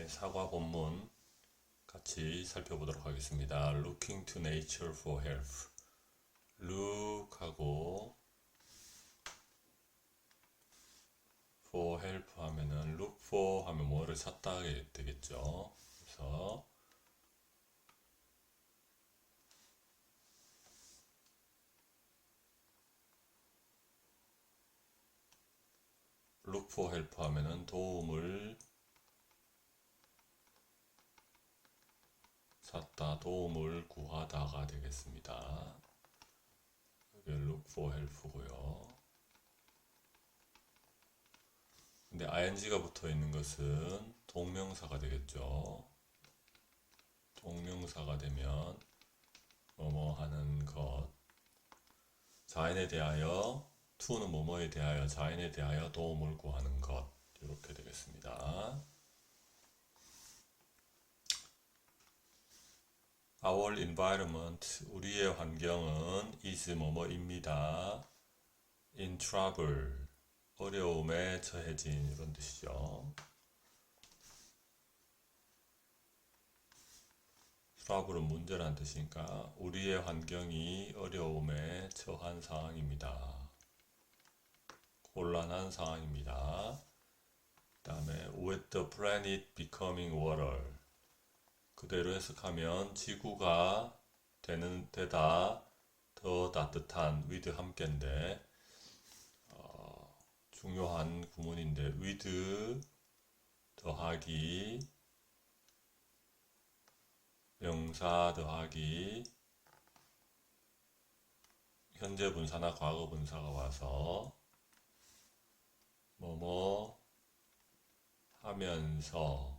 오늘의 사과 본문 같이 살펴보도록 하겠습니다. Looking to nature for help. look하고 for help 하면은 look for 하면 뭐를 찾다 하게 되겠죠. 그래서 look for help 하면은 도움을 찾다, 도움을 구하다가 되겠습니다. 여기 look for help고요. 근데 ing가 붙어 있는 것은 동명사가 되겠죠. 동명사가 되면 뭐뭐 하는 것, 자인에 대하여, to는 뭐뭐에 대하여, 자인에 대하여 도움을 구하는 것, 이렇게 되겠습니다. Our environment, 우리의 환경은 is 뭐뭐입니다. In trouble, 어려움에 처해진, 이런 뜻이죠. trouble은 문제라는 뜻이니까 우리의 환경이 어려움에 처한 상황입니다. 곤란한 상황입니다. 그 다음에 with the planet becoming warmer, 그대로 해석하면 지구가 되다 더 따뜻한, with 함께인데 중요한 구문인데 with 더하기 명사 더하기 현재 분사나 과거 분사가 와서 뭐뭐 하면서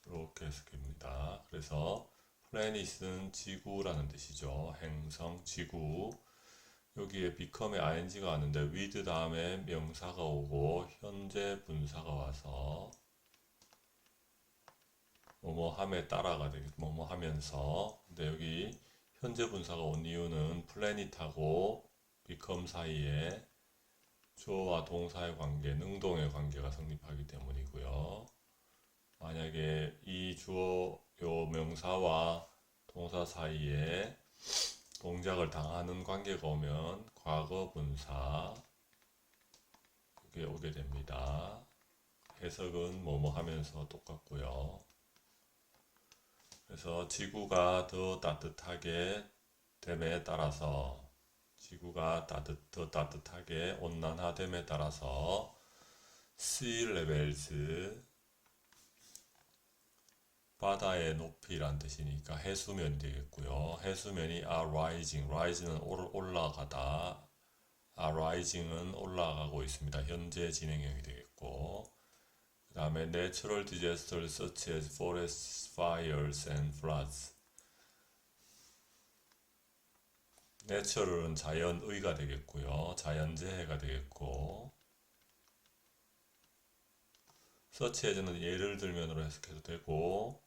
이렇게 해석합니다. 그래서 플래닛은 지구라는 뜻이죠. 행성, 지구. 여기에 become에 ing가 왔는데 with 다음에 명사가 오고 현재 분사가 와서 뭐뭐 함에 따라가 되겠죠. 뭐뭐 하면서. 근데 여기 현재 분사가 온 이유는 플래닛하고 become 사이에 주어와 동사의 관계, 능동의 관계가 성립하기 때문이고요. 만약에 이 주어 요 명사와 동사 사이에 동작을 당하는 관계가 오면 과거 분사 이게 오게 됩니다. 해석은 뭐뭐 하면서 똑같고요. 그래서 지구가 더 따뜻하게 됨에 따라서 지구가 더 따뜻하게 온난화됨에 따라서 sea levels, 바다의 높이란 뜻이니까 해수면이 되겠고요. 해수면이 are rising, rising은 올라가다, are rising은 올라가고 있습니다. 현재 진행형이 되겠고, 그 다음에 natural disasters such as forest fires and floods. natural은 자연의가 되겠고요. 자연재해가 되겠고, such as는 예를 들면으로 해석해도 되고,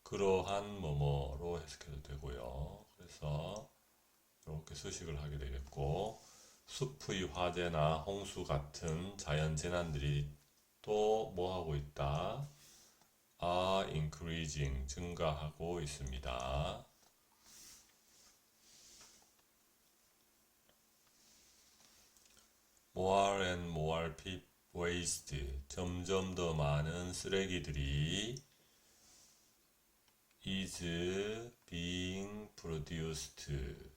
그러한 뭐뭐로 해석해도 되고요. 그래서 이렇게 수식을 하게 되겠고, 숲의 화재나 홍수 같은 자연재난들이 또 뭐 하고 있다? are increasing, 증가하고 있습니다. more and more waste, 점점 더 많은 쓰레기들이 is being produced,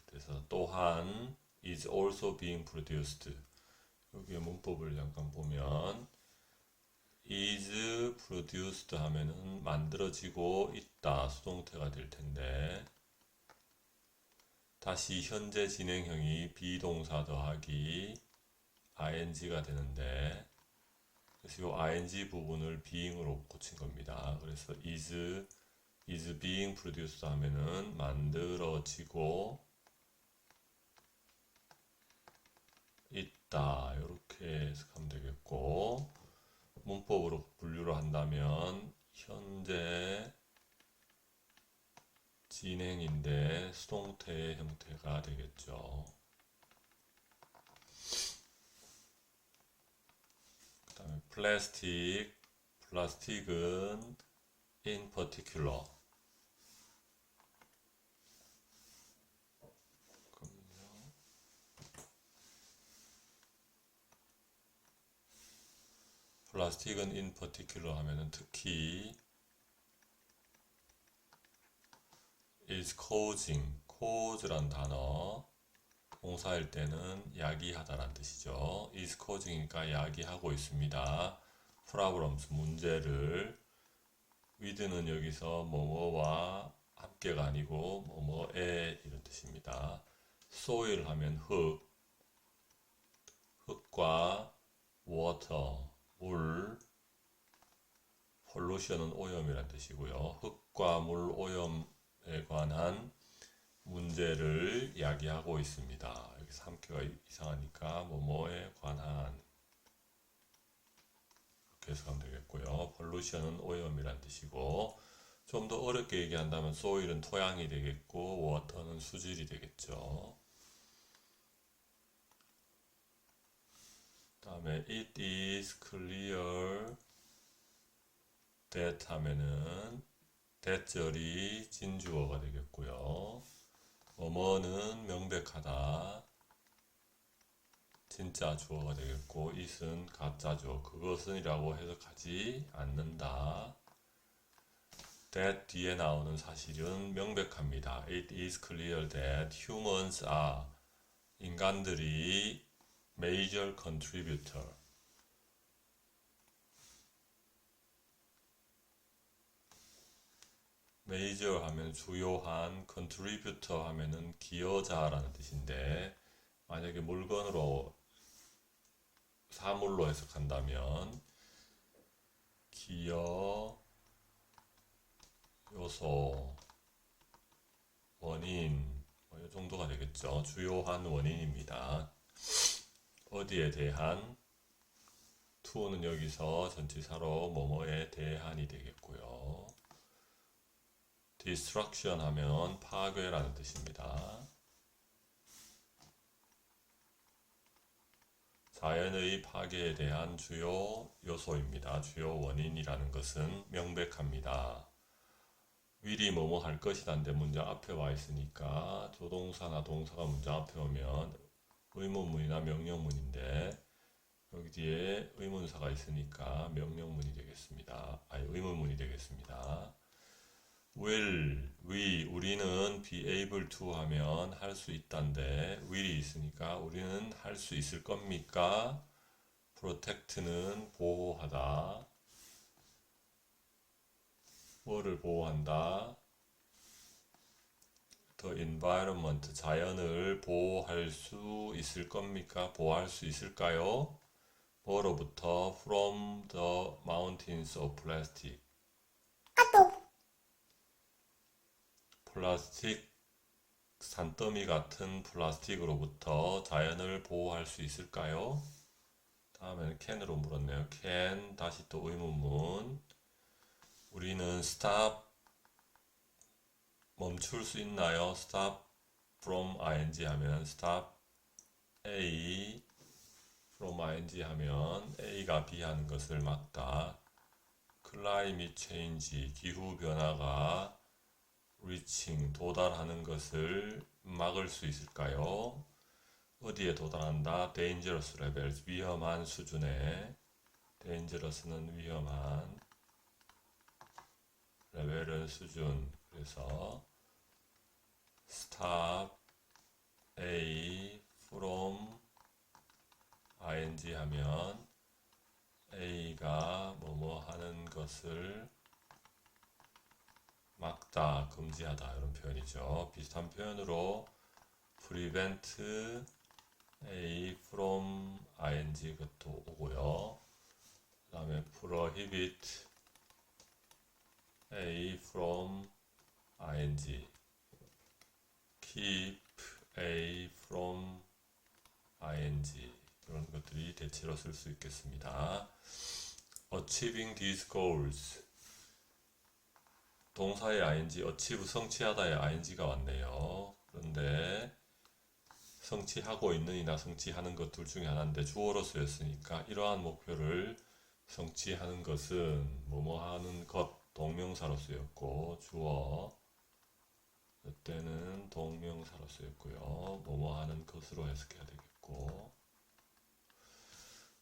그래서 또한 is also being produced. 여기에 문법을 잠깐 보면 is produced 하면은 만들어지고 있다, 수동태가 될 텐데, 다시 현재 진행형이 비동사 더하기 ing가 되는데, 그래서 이 ing 부분을 being으로 고친 겁니다. 그래서 is being produced 하면은 만들어지고 있다, 이렇게 해석하면 되겠고, 문법으로 분류를 한다면 현재 진행인데 수동태의 형태가 되겠죠. 그 다음에 플라스틱 플라스틱은 in particular. 플라스틱은 in particular 하면은 특히 is causing, cause란 단어 동사일 때는 야기하다란 뜻이죠. is causing이니까 야기하고 있습니다. problems, 문제를. with는 여기서 뭐뭐와 함께가 아니고 뭐뭐에 이런 뜻입니다. soil 하면 흙, 흙과 water, 물, pollution은 오염이란 뜻이고요. 흙과 물 오염에 관한 문제를 야기하고 있습니다. 여기서 함께가 이상하니까 뭐뭐에 관한 이렇게 해석하면 되겠고요. pollution은 오염이란 뜻이고, 좀 더 어렵게 얘기한다면 soil은 토양이 되겠고 water는 수질이 되겠죠. 다음에 it is clear that 하면은 대절이 진주어가 되겠고요. 뭐뭐는 명백하다 진짜 주어가 되겠고 it은 가짜죠. 그것은 이라고 해석하지 않는다. that 뒤에 나오는 사실은 명백합니다. It is clear that humans are 인간들이 major contributor major 하면 주요한, contributor 하면은 기여자라는 뜻인데 만약에 물건으로 사물로 해석한다면 기여 요소 원인 이 정도가 되겠죠. 주요한 원인입니다. 어디에 대한 to는 여기서 전치사로 뭐뭐에 대한이 되겠고요. destruction 하면 파괴라는 뜻입니다. 자연의 파괴에 대한 주요 요소입니다. 주요 원인이라는 것은 명백합니다. will이 뭐뭐 할 것이란데 문장 앞에 와 있으니까 조동사나 동사가 문장 앞에 오면 의문문이나 명령문인데 여기 뒤에 의문사가 있으니까 명령문이 되겠습니다. 아니 의문문이 되겠습니다. will, 우리는 be able to 하면 할 수 있단데 will이 있으니까 우리는 할 수 있을 겁니까? protect는 보호하다. 뭐를 보호한다? the environment, 자연을 보호할 수 있을 겁니까? 보호할 수 있을까요? 뭐로부터? from the mountains of plastic. 플라스틱 산더미 같은 플라스틱으로부터 자연을 보호할 수 있을까요? 다음에는 can으로 물었네요. can, 다시 또 의문문. 우리는 stop, 멈출 수 있나요? stop from ing 하면 stop A from ing 하면 A가 B 하는 것을 막다. climate change, 기후 변화가 reaching, 도달하는 것을 막을 수 있을까요? 어디에 도달한다? dangerous levels, 위험한 수준에. dangerous는 위험한, 레벨은 수준. 그래서 stop A from ing 하면 A가 뭐뭐 하는 것을 막다, 금지하다 이런 표현이죠. 비슷한 표현으로 prevent A from ing 것도 오고요. 그 다음에 prohibit A from ing, keep A from ing 이런 것들이 대체로 쓸 수 있겠습니다. achieving these goals, 동사의 ing, achieve 성취하다의 ing가 왔네요. 그런데 성취하고 있는이나 성취하는 것 둘 중에 하나인데 주어로 쓰였으니까 이러한 목표를 성취하는 것은 뭐뭐 하는 것 동명사로 쓰였고 주어 이때는 동명사로 쓰였고요. 뭐뭐 하는 것으로 해석해야 되겠고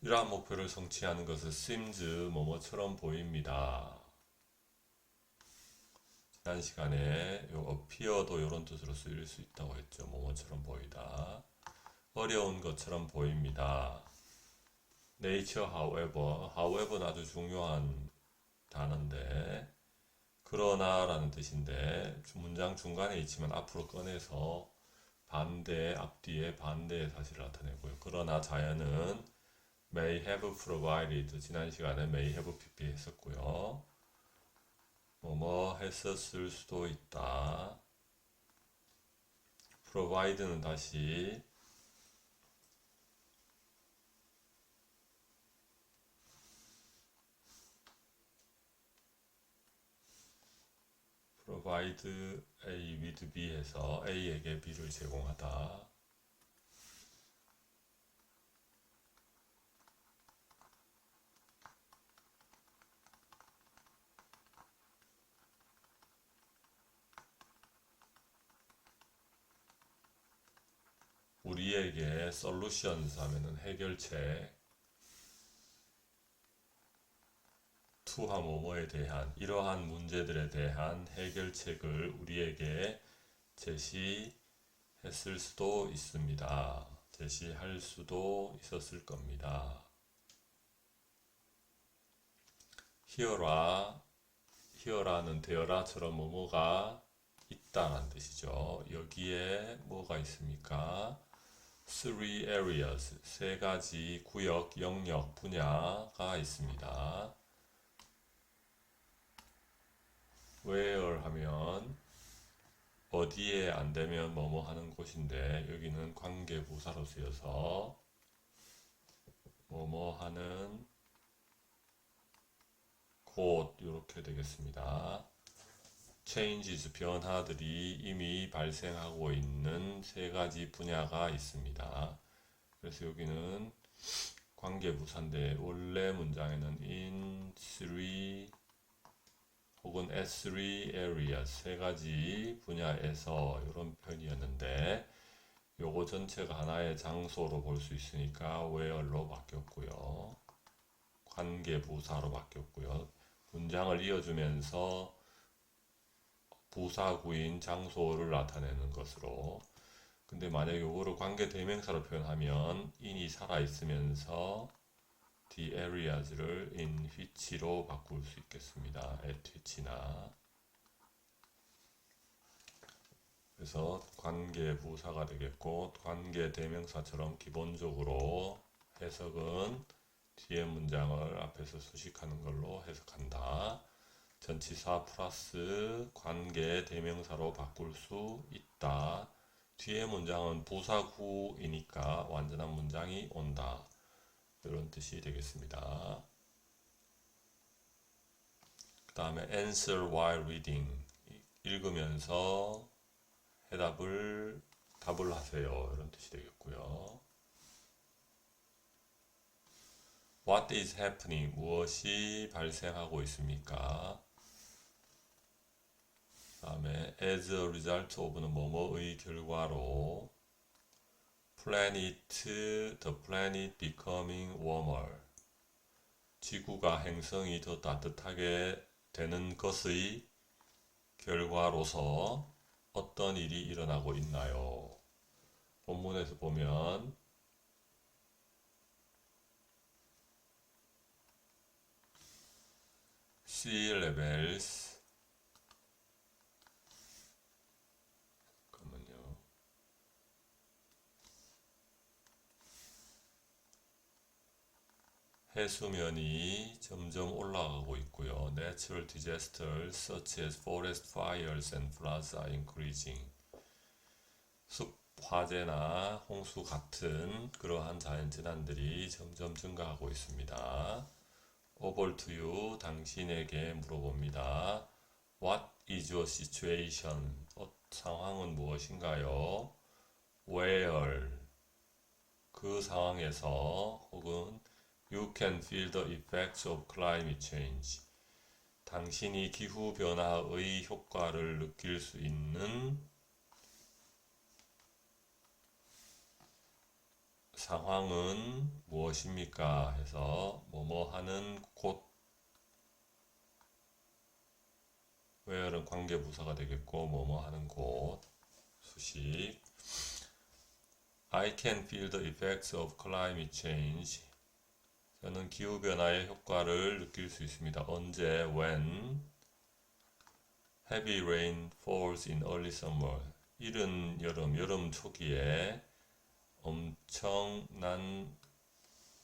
이러한 목표를 성취하는 것은 seems 뭐뭐처럼 보입니다. 지난 시간에 요 appear도 이런 뜻으로 쓰일 수 있다고 했죠. 뭐뭐처럼 보이다. 어려운 것처럼 보입니다. nature however는 아주 중요한 단어인데 그러나 라는 뜻인데 문장 중간에 있지만 앞으로 꺼내서 반대 앞뒤에 반대의 사실을 나타내고요. 그러나 자연은 may have provided 지난 시간에 may have pp 했었고요. 뭐뭐 했었을 수도 있다. provide는 다시 provide A with B 해서 A에게 B를 제공하다. 우리에게 solutions 하면은 해결책 to와 뭐뭐에 대한 이러한 문제들에 대한 해결책을 우리에게 제시했을 수도 있습니다. 제시할 수도 있었을 겁니다. here라는 되어라처럼 뭐뭐가 있다라는 뜻이죠. 여기에 뭐가 있습니까? Three areas, 세 가지 구역, 영역, 분야가 있습니다. where 하면 어디에 안 되면 뭐뭐 하는 곳인데 여기는 관계부사로 쓰여서 뭐뭐 하는 곳 이렇게 되겠습니다. changes 변화들이 이미 발생하고 있는 세 가지 분야가 있습니다. 그래서 여기는 관계부사인데 원래 문장에는 in three 혹은 at three areas 세 가지 분야에서 이런 표현이었는데 요거 전체가 하나의 장소로 볼 수 있으니까 where로 바뀌었고요. 관계부사로 바뀌었고요. 문장을 이어주면서 부사구인 장소를 나타내는 것으로. 근데 만약에 요거를 관계대명사로 표현하면 in이 살아있으면서 the areas를 in which로 바꿀 수 있겠습니다. at which나. 그래서 관계부사가 되겠고 관계대명사처럼 기본적으로 해석은 뒤에 문장을 앞에서 수식하는 걸로 해석한다. 전치사 플러스 관계대명사로 바꿀 수 있다. 뒤에 문장은 부사구이니까 완전한 문장이 온다. 이런 뜻이 되겠습니다. 그 다음에 answer while reading 읽으면서 답을 하세요. 이런 뜻이 되겠고요. What is happening? 무엇이 발생하고 있습니까? 그 다음에 as a result of는 뭐뭐의 결과로 the planet becoming warmer 지구가 행성이 더 따뜻하게 되는 것의 결과로서 어떤 일이 일어나고 있나요? 본문에서 보면 sea levels 잠깐만요. 해수면이 점점 올라가고 있고요. Natural disasters such as forest fires and floods are increasing. 숲 화재나 홍수 같은 그러한 자연재난들이 점점 증가하고 있습니다. Over to you, 당신에게 물어봅니다. What is your situation? 상황은 무엇인가요? Where, 그 상황에서 혹은 You can feel the effects of climate change. 당신이 기후변화의 효과를 느낄 수 있는 상황은 무엇입니까? 해서 뭐뭐 하는 곳, where는 관계부사가 되겠고 뭐뭐 하는 곳, 수식. I can feel the effects of climate change. 저는 기후변화의 효과를 느낄 수 있습니다. 언제? When heavy rain falls in early summer. 이른 여름, 여름 초기에 엄청난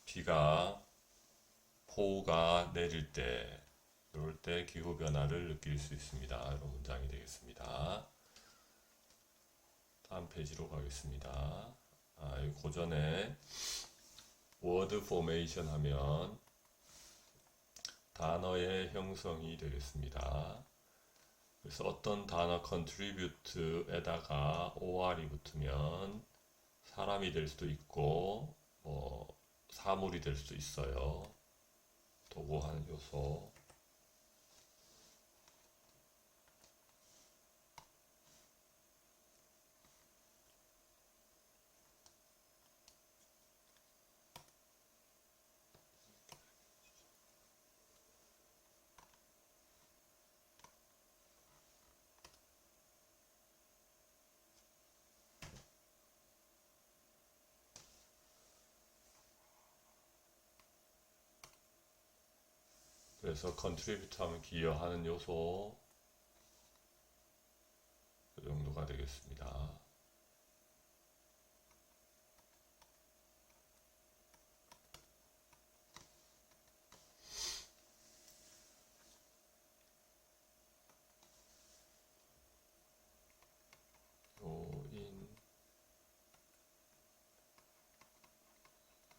비가, 폭우가 내릴 때, 이럴 때 기후변화를 느낄 수 있습니다. 이런 문장이 되겠습니다. 다음 페이지로 가겠습니다. 이 고전에 word formation 하면 단어의 형성이 되겠습니다. 그래서 어떤 단어 contribute에다가 or이 붙으면 사람이 될 수도 있고 사물이 될 수도 있어요. 도구하는 요소. 그래서 contribute 하면 기여하는 요소, 그 정도가 되겠습니다. 요인,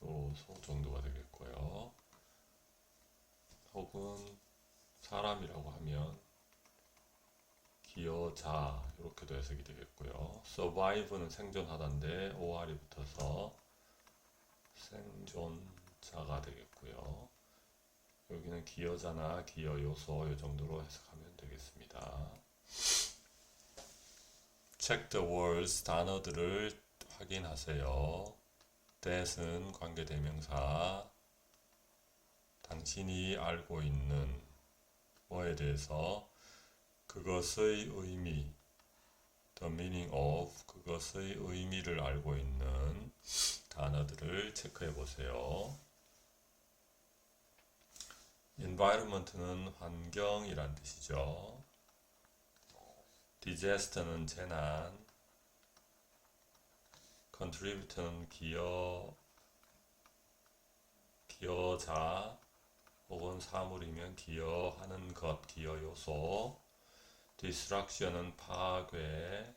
요소 정도가 되겠고요. 혹은 사람이라고 하면 기여자, 이렇게도 해석이 되겠고요. survive는 생존하다인데 or이 붙어서 생존자가 되겠고요. 여기는 기여자나 기여 요소, 이 정도로 해석하면 되겠습니다. check the words, 단어들을 확인하세요. that은 관계대명사, 당신이 알고 있는 뭐에 대해서, 그것의 의미, the meaning of, 그것의 의미를 알고 있는 단어들을 체크해 보세요. environment는 환경이란 뜻이죠. disaster는 재난, contribute는 기여자 혹은 사물이면 기여하는 것, 기여 요소. destruction은 파괴,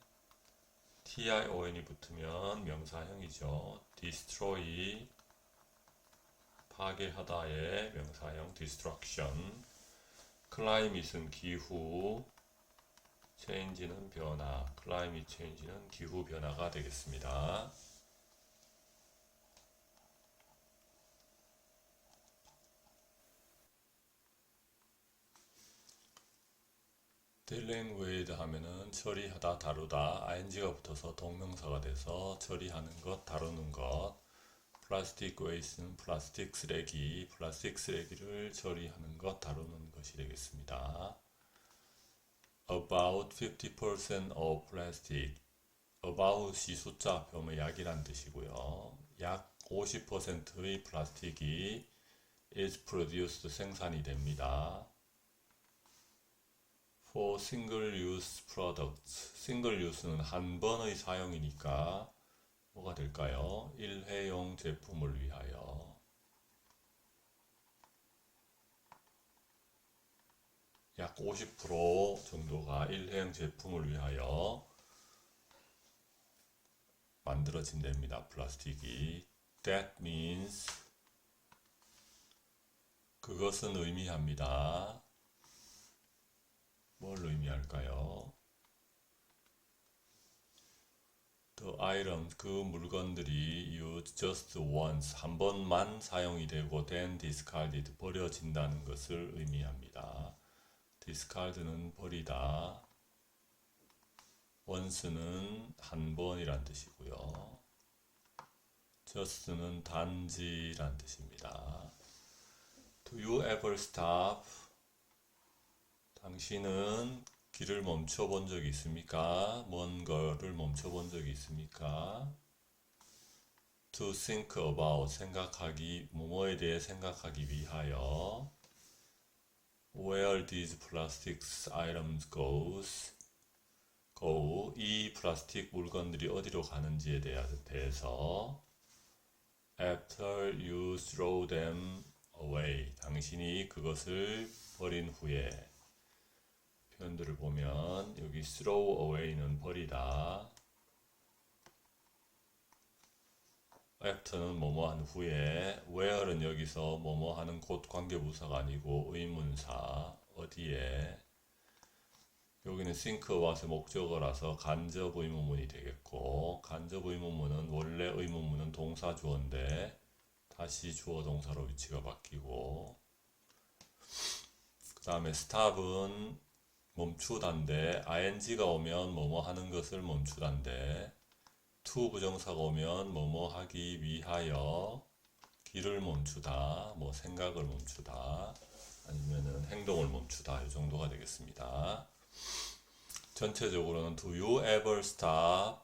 tion이 붙으면 명사형이죠. destroy, 파괴하다의 명사형 destruction. climate은 기후, change는 변화, climate change는 기후 변화가 되겠습니다. dealing with 하면은 처리하다, 다루다, ing가 붙어서 동명사가 돼서 처리하는 것, 다루는 것. plastic waste는 플라스틱 쓰레기, 플라스틱 쓰레기를 처리하는 것, 다루는 것이 되겠습니다. about 50% of plastic, about이 숫자 표면 약이란 뜻이고요. 약 50%의 플라스틱이 is produced, 생산이 됩니다. for single-use products, single-use는 한 번의 사용이니까 뭐가 될까요? 일회용 제품을 위하여. 약 50% 정도가 일회용 제품을 위하여 만들어진답니다. 플라스틱이. That means, 그것은 의미합니다. 뭘 의미할까요? The item, 그 물건들이 used just once, 한 번만 사용이 되고 then discarded, 버려진다는 것을 의미합니다. discard는 버리다, once는 한 번이란 뜻이고요. just는 단지란 뜻입니다. Do you ever stop? 당신은 길을 멈춰 본 적이 있습니까? 뭔 거를 멈춰 본 적이 있습니까? To think about, 생각하기, 뭐뭐에 대해 생각하기 위하여. Where these plastic items go, 이 플라스틱 물건들이 어디로 가는지에 대해서. After you throw them away, 당신이 그것을 버린 후에. 표현들을 보면 여기 throw away는 버리다, after는 뭐뭐 한 후에, where는 여기서 뭐뭐 하는 곳 관계부사가 아니고 의문사, 어디에. 여기는 think about의 목적어라서 간접 의문문이 되겠고, 간접 의문문은 원래 의문문은 동사 주어인데 다시 주어 동사로 위치가 바뀌고, 그 다음에 stop은 멈추다인데 ing가 오면 뭐뭐 하는 것을 멈추다인데, to 부정사가 오면 뭐뭐 하기 위하여, 길을 멈추다, 뭐 생각을 멈추다, 아니면은 행동을 멈추다, 이 정도가 되겠습니다. 전체적으로는 do you ever stop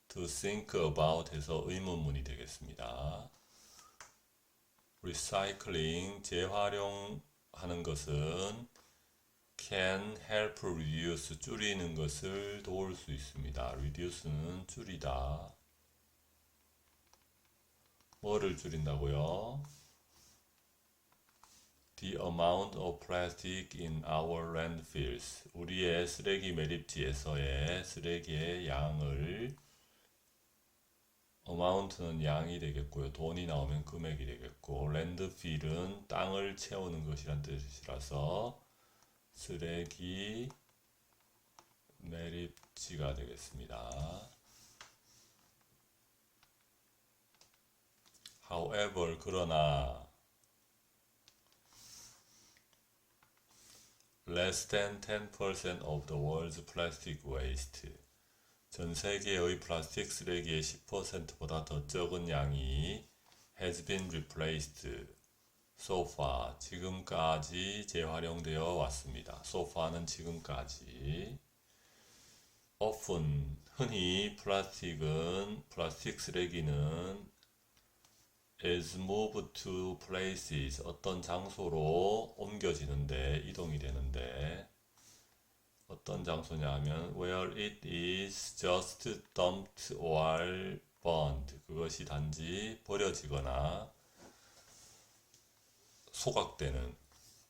to think about 해서 의문문이 되겠습니다. recycling, 재활용하는 것은 can help reduce, 줄이는 것을 도울 수 있습니다. reduce는 줄이다. 뭐를 줄인다고요? The amount of plastic in our landfills, 우리의 쓰레기 매립지에서의 쓰레기의 양을. amount는 양이 되겠고요. 돈이 나오면 금액이 되겠고, landfill은 땅을 채우는 것이란 뜻이라서 쓰레기 매립지가 되겠습니다. However, 그러나 less than 10% of the world's plastic waste, 전 세계의 플라스틱 쓰레기의 10%보다 더 적은 양이 has been replaced so far, 지금까지 재활용되어 왔습니다. so far는 지금까지. often, 흔히 플라스틱 쓰레기는 is moved to places, 어떤 장소로 옮겨지는데, 이동이 되는데, 어떤 장소냐 하면 where it is just dumped or burned, 그것이 단지 버려지거나 소각되는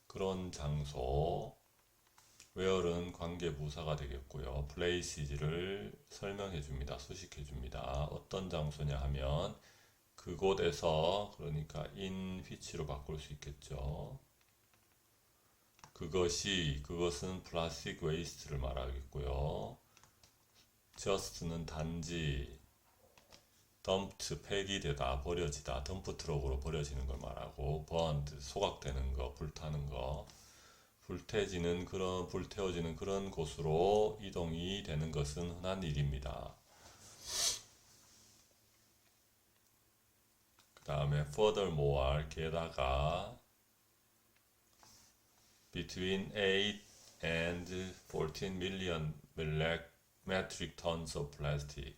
그런 장소. where는 관계부사가 되겠고요. places를 설명해 줍니다. 수식해 줍니다. 어떤 장소냐 하면 그곳에서, 그러니까 in which로 바꿀 수 있겠죠. 그것은 플라스틱 웨이스트를 말하겠고요. just는 단지, dumped 폐기되다, 버려지다, 덤프 트럭으로 버려지는 걸 말하고, burned 소각되는 거, 불타는 거, 불태워지는 그런 곳으로 이동이 되는 것은 흔한 일입니다. 그 다음에 furthermore, 게다가 between 8 and 14 million metric tons of plastic,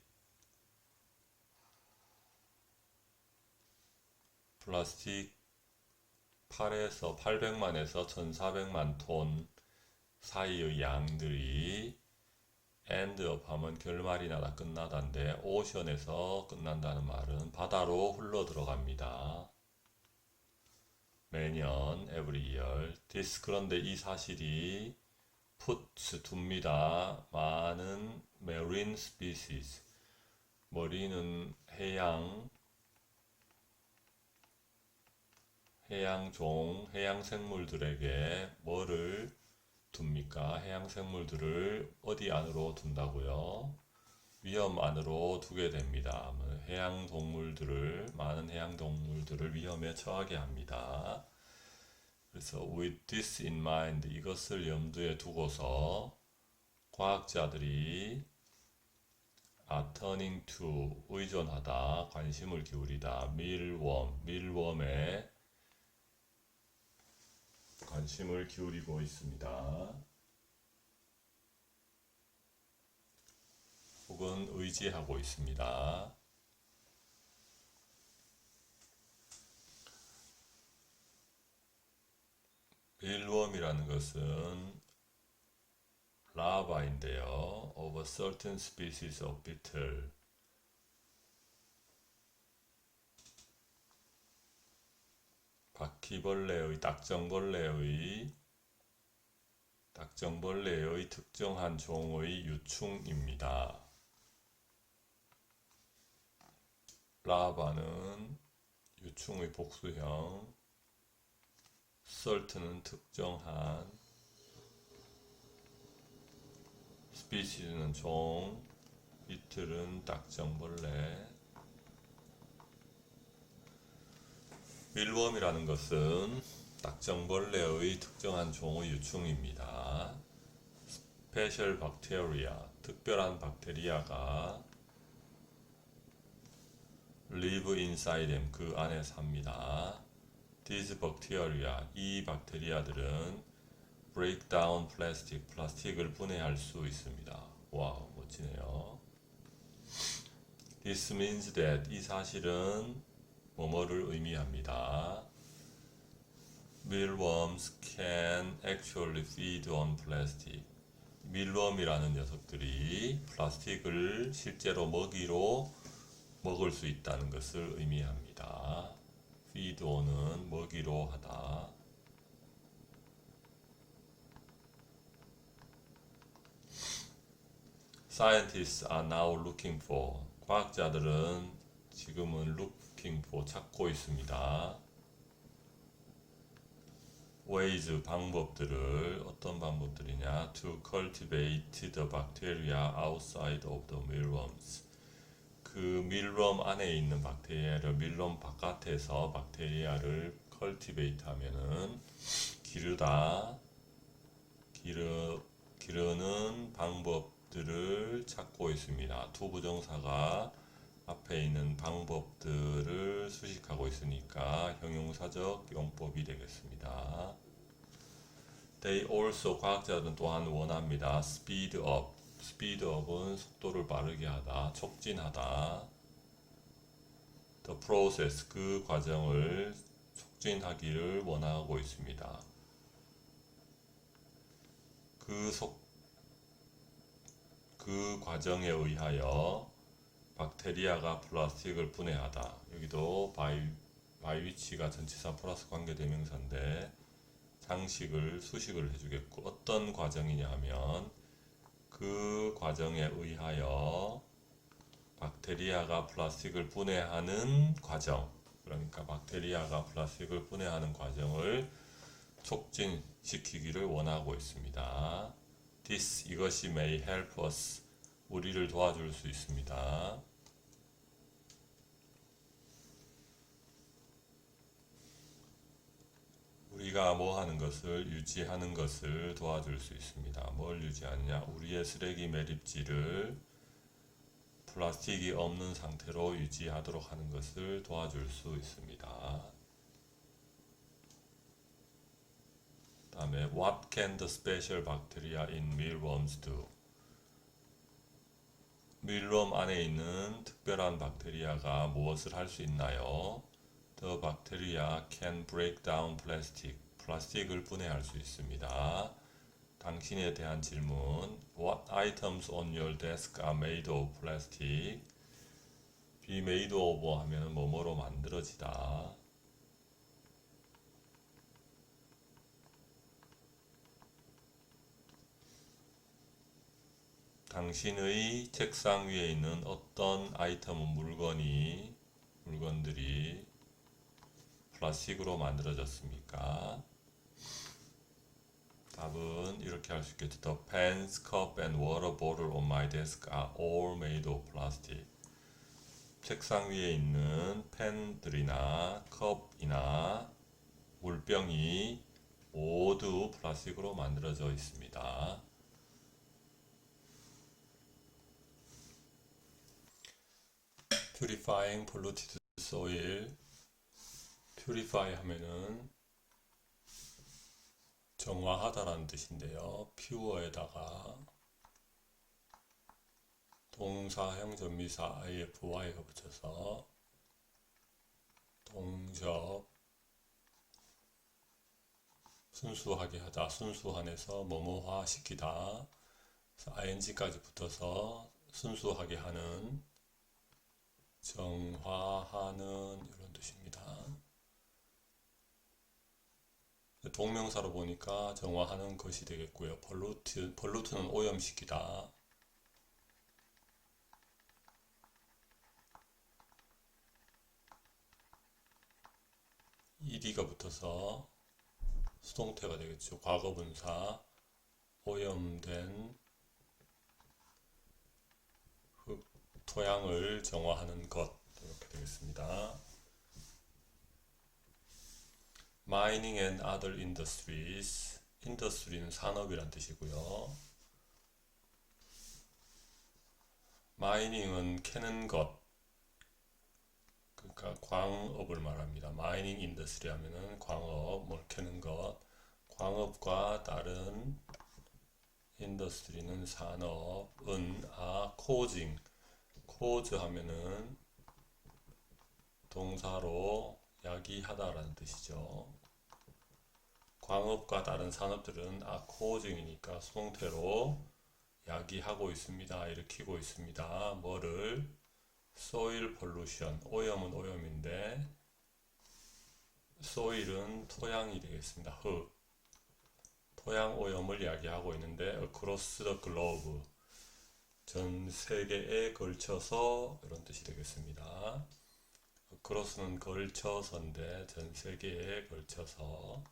플라스틱 800만에서 1400만 톤 사이의 양들이 end up 하면 결말이 나다, 끝나다인데 오션에서 끝난다는 말은 바다로 흘러 들어갑니다. 매년 every year. this, 그런데 이 사실이 puts 둡니다. 많은 marine species, 머리는 해양종, 해양생물들에게 뭐를 둡니까? 해양생물들을 어디 안으로 둔다고요? 위험 안으로 두게 됩니다. 많은 해양 동물들을 위험에 처하게 합니다. 그래서 with this in mind, 이것을 염두에 두고서 과학자들이 are turning to, 의존하다, 관심을 기울이다, 밀웜에 관심을 기울이고 있습니다. 혹은 의지하고 있습니다. 밀웜이라는 것은 라바인데요. of a certain species of beetle. 바퀴벌레의, 딱정벌레의 특정한 종의 유충입니다. 라바는 유충의 복수형, certain은 특정한, 스피시즈는 종, 비틀은 딱정벌레. 밀웜이라는 것은 딱정벌레의 특정한 종의 유충입니다. 스페셜 박테리아, 특별한 박테리아가 live inside them, 그 안에 삽니다. These bacteria, 이 박테리아들은 break down plastic, 플라스틱을 분해할 수 있습니다. 와우, 멋지네요. This means that, 이 사실은 뭐뭐를 의미합니다. Mealworms can actually feed on plastic. 밀웜이라는 녀석들이 플라스틱을 실제로 먹이로 먹을 수 있다는 것을 의미합니다. feed on은 먹이로 하다. Scientists are now looking for, 과학자들은 지금은 looking for, 찾고 있습니다. ways, 방법들을, 어떤 방법들이냐, to cultivate the bacteria outside of the mealworms. 그 밀웜 안에 있는 박테리아를 밀웜 바깥에서 박테리아를 cultivate 하면은 기르는 방법들을 찾고 있습니다. to 부정사가 앞에 있는 방법들을 수식하고 있으니까 형용사적 용법이 되겠습니다. They also, 과학자들은 또한 원합니다. speed up, speed up은 속도를 빠르게 하다, 촉진하다. the process, 그 과정을 촉진하기를 원하고 있습니다. 그 과정에 의하여 박테리아가 플라스틱을 분해하다. 여기도 by which가 전치사 플러스 관계대명사인데 수식을 해주겠고, 어떤 과정이냐 하면 그 과정에 의하여 박테리아가 플라스틱을 분해하는 과정, 그러니까 박테리아가 플라스틱을 분해하는 과정을 촉진시키기를 원하고 있습니다. This, 이것이 may help us, 우리를 도와줄 수 있습니다. 우리가 뭐 하는 것을, 유지하는 것을 도와줄 수 있습니다. 뭘 유지하느냐? 우리의 쓰레기 매립지를 플라스틱이 없는 상태로 유지하도록 하는 것을 도와줄 수 있습니다. 다음에 What can the special bacteria in mealworms do? 밀웜 안에 있는 특별한 박테리아가 무엇을 할 수 있나요? The bacteria can break down plastic. 플라스틱을 분해할 수 있습니다. 당신에 대한 질문. What items on your desk are made of plastic? be made of 하면 뭐뭐로 만들어지다. 당신의 책상 위에 있는 어떤 물건들이 플라스틱으로 만들어졌습니까? 답은 이렇게 이렇게 할 수 있겠죠. The pens, cup, and water bottle on my desk are all made of plastic. 책상 위에 있는 펜들이나 컵이나 물병이 모두 플라스틱으로 만들어져 있습니다. Purifying polluted soil. Purify 하면은 정화하다라는 뜻인데요. pure에다가 동사형 전미사 ify가 붙여서 동접 순수하게 하다, 순수한에서 뭐뭐화 시키다, ing까지 붙어서 순수하게 하는, 정화하는 이런 뜻입니다. 동명사로 보니까 정화하는 것이 되겠고요. pollute는 오염시키다. ed가 붙어서 수동태가 되겠죠. 과거분사, 오염된 흙, 토양을 정화하는 것 이렇게 되겠습니다. Mining and other industries. industry는 산업이란 뜻이고요. mining은 캐는 것, 그러니까 광업을 말합니다. 마이닝 인더스트리 하면은 광업, 뭘 캐는 것, 광업과 다른 인더스트리는 산업은 causing, cause 하면은 동사로 야기하다라는 뜻이죠. 광업과 다른 산업들은 causing이니까 수동태로 야기하고 있습니다. 일으키고 있습니다. 뭐를? soil pollution, 오염은 오염인데 soil은 토양이 되겠습니다. 흙, 토양 오염을 이야기하고 있는데 across the globe, 전 세계에 걸쳐서 이런 뜻이 되겠습니다. across는 걸쳐서인데 전 세계에 걸쳐서.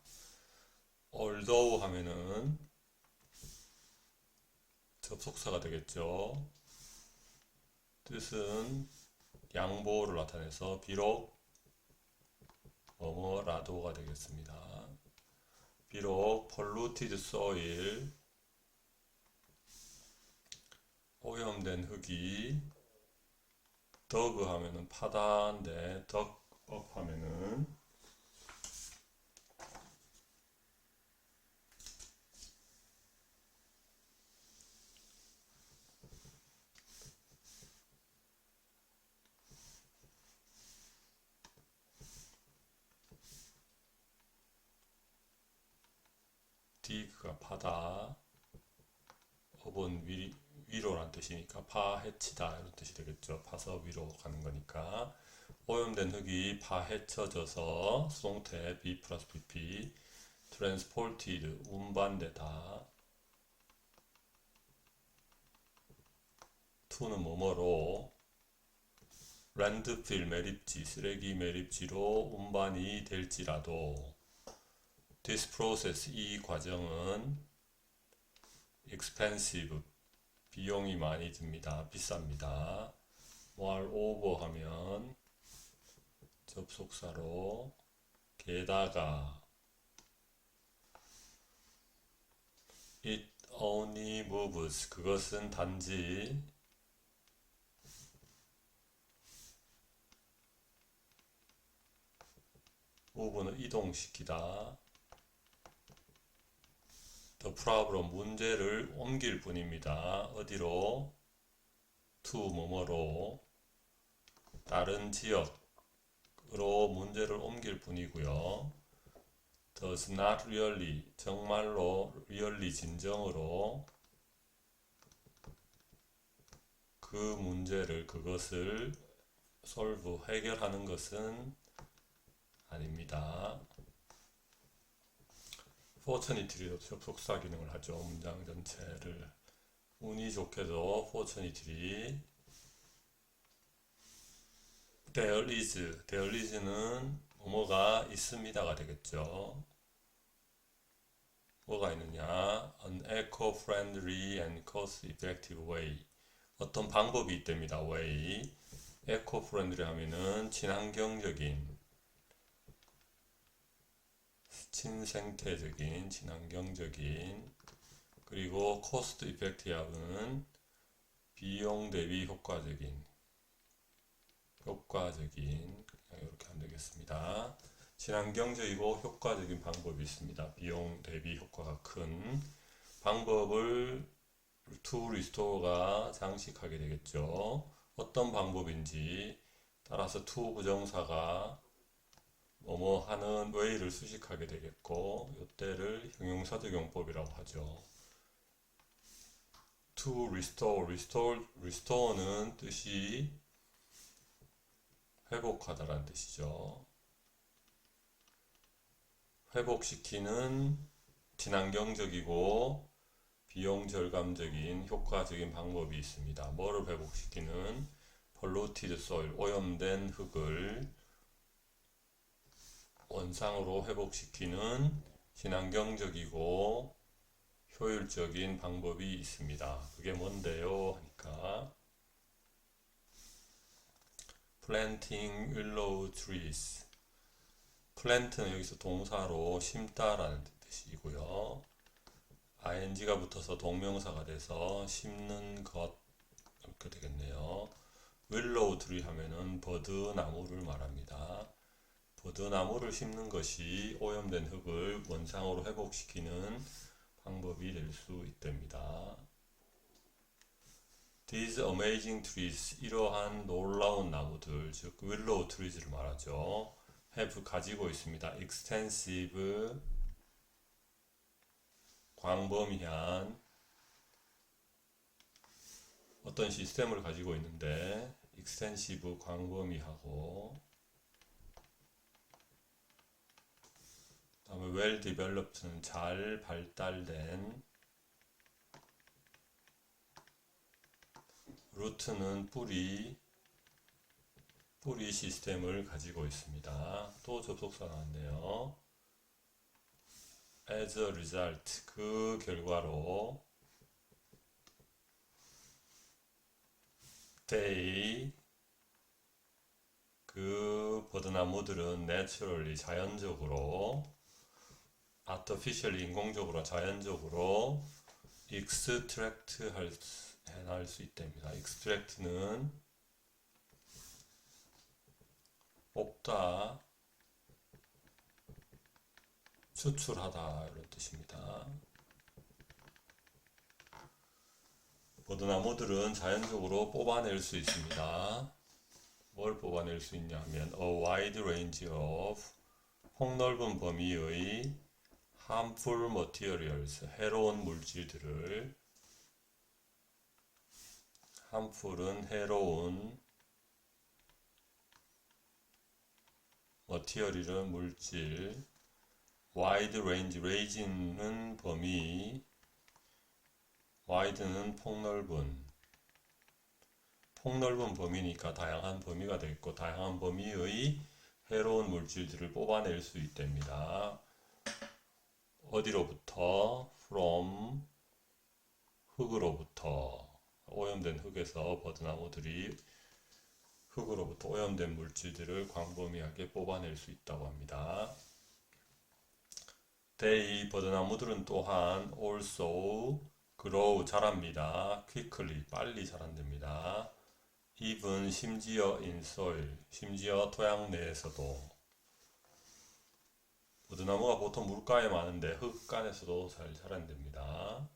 although 하면은 접속사가 되겠죠. 뜻은 양보를 나타내서 비록 뭐뭐라도가 되겠습니다. 비록 polluted soil, 오염된 흙이, dug 하면은 파다인데 dug up 하면은 dig가 파다, up은 위로란 뜻이니까 파헤치다 이런 뜻이 되겠죠. 파서 위로 가는 거니까. 오염된 흙이 파헤쳐져서 수동태 be 플러스 pp, transported 운반되다, to는 뭐뭐로, 랜드필 매립지, 쓰레기 매립지로 운반이 될지라도. This process, 이 과정은 expensive, 비용이 많이 듭니다. 비쌉니다. moreover 하면 접속사로 게다가, it only moves, 그것은 단지 move는 이동시키다, the problem, 문제를 옮길 뿐입니다. 어디로? to 뭐뭐로, 다른 지역으로 문제를 옮길 뿐이고요. does not really, 정말로, really 진정으로 그 문제를, 그것을 solve, 해결하는 것은 아닙니다. fortunately도 접속사 기능을 하죠. 문장 전체를. 운이 좋게도 fortunately. there is는 뭐뭐가 있습니다가 되겠죠. 뭐가 있느냐? an eco-friendly and cost-effective way. 어떤 방법이 있답니다. way. eco-friendly 하면은 친환경적인, 친생태적인, 친환경적인, 그리고 cost-effective는 비용 대비 효과적인, 이렇게 하면 되겠습니다. 친환경적이고 효과적인 방법이 있습니다. 비용 대비 효과가 큰 방법을 to restore가 장식하게 되겠죠. 어떤 방법인지 따라서 to 부정사가 뭐뭐 하는 way를 수식하게 되겠고, 이때를 형용사적 용법이라고 하죠. to restore는 뜻이 회복하다라는 뜻이죠. 회복시키는 친환경적이고 비용 절감적인 효과적인 방법이 있습니다. 뭐를 회복시키는? polluted soil, 오염된 흙을 원상으로 회복시키는 친환경적이고 효율적인 방법이 있습니다. 그게 뭔데요? 하니까 planting willow trees. plant는 여기서 동사로 심다라는 뜻이고요. ing가 붙어서 동명사가 돼서 심는 것 이렇게 되겠네요. willow tree 하면은 버드나무를 말합니다. 버드나무를 심는 것이 오염된 흙을 원상으로 회복시키는 방법이 될 수 있답니다. These amazing trees, 이러한 놀라운 나무들, 즉 willow trees를 말하죠. have 가지고 있습니다. extensive, 광범위한 어떤 시스템을 가지고 있는데, extensive 광범위하고, 다음에 well developed는 잘 발달된, root는 뿌리 시스템을 가지고 있습니다. 또 접속사 나왔네요. as a result, 그 결과로 they, 그 버드나무들은 naturally, 자연적으로, artificially, 인공적으로, 자연적으로 extract 해낼 수 있답니다. extract는 뽑다, 추출하다 이런 뜻입니다. 버드나무들은 자연적으로 뽑아낼 수 있습니다. 뭘 뽑아낼 수 있냐 하면 a wide range of, 폭넓은 범위의 harmful materials, 해로운 물질들을, harmful은 해로운, material은 물질, wide range, range는 범위, wide는 폭넓은 범위니까 다양한 범위가 되겠고, 다양한 범위의 해로운 물질들을 뽑아낼 수 있답니다. 어디로부터? from, 흙으로부터, 오염된 흙에서 버드나무들이 흙으로부터 오염된 물질들을 광범위하게 뽑아낼 수 있다고 합니다. they, 버드나무들은 또한 also grow, 자랍니다. quickly, 빨리 자란답니다. even, 심지어 in soil, 심지어 토양 내에서도. 버드나무가 보통 물가에 많은데 흙간에서도 잘 자란답니다.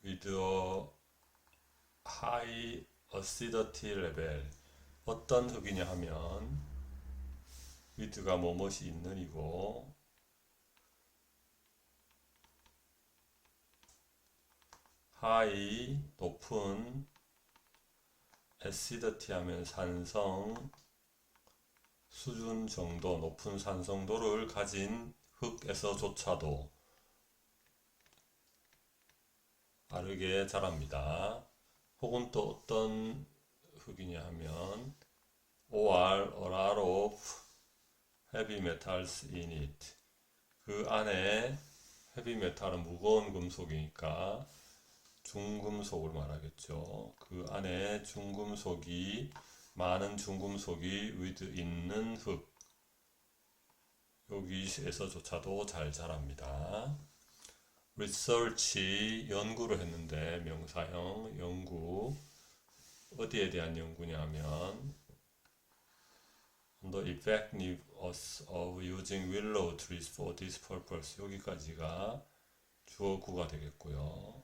with a high acidity level, 어떤 흙이냐 하면 with가 뭐뭇이 있는 이고, high, 높은, acidity 하면 산성, 수준 정도, 높은 산성도를 가진 흙에서조차도 빠르게 자랍니다. 혹은 또 어떤 흙이냐 하면 or a lot of heavy metals in it. 그 안에 헤비 메탈은 무거운 금속이니까 중금속을 말하겠죠. 그 안에 중금속이 많은 중금속이 with 있는 흙. 여기에서조차도 잘 자랍니다. research 연구를 했는데 명사형 연구 어디에 대한 연구냐면 the effectiveness of using willow trees for this purpose 여기까지가 주어구가 되겠고요.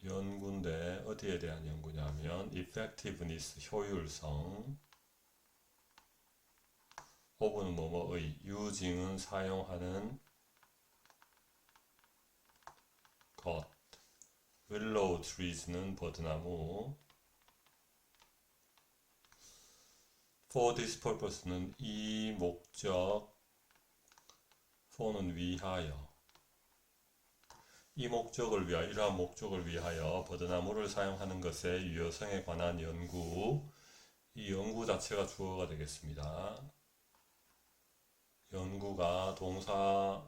연구인데 어디에 대한 연구냐면 effectiveness 효율성 of는 뭐뭐의 using은 사용하는 것 willow trees는 버드나무 for this purpose는 이 목적 for는 위하여 이 목적을 위하여 이러한 목적을 위하여 버드나무를 사용하는 것의 유효성에 관한 연구 이 연구 자체가 주어가 되겠습니다. 연구가 동사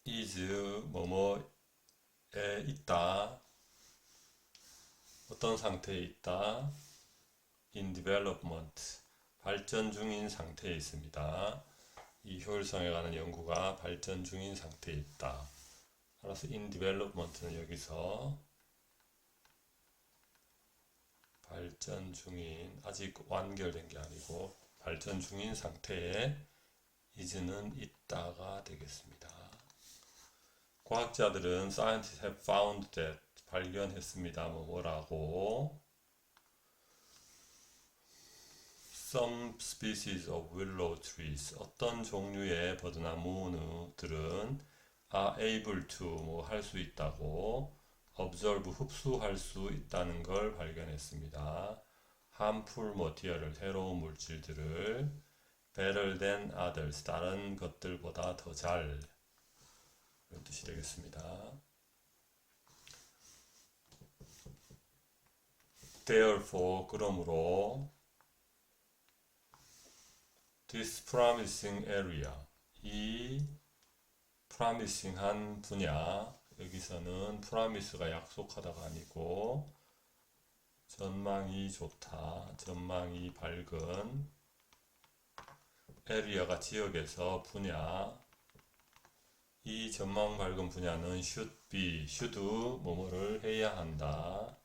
is 뭐뭐에 있다 어떤 상태에 있다 in development 발전 중인 상태에 있습니다. 이 효율성에 관한 연구가 발전 중인 상태에 있다. 따라서 in development는 여기서 발전 중인 아직 완결된 게 아니고 발전 중인 상태에 is는 있다가 되겠습니다. 과학자들은 scientists have found that 발견했습니다. 뭐라고 Some species of willow trees 어떤 종류의 버드나무들은 are able to 뭐 할 수 있다고 observe 흡수할 수 있다는 걸 발견했습니다. harmful material 해로운 물질들을 better than others 다른 것들보다 더 잘 이런 뜻이 되겠습니다. Therefore 그러므로 this promising area 이 promising한 분야 여기서는 promise가 약속하다가 아니고 전망이 좋다 전망이 밝은 area가 지역에서 분야 이 전망 밝은 분야는 should 뭐뭐를 해야 한다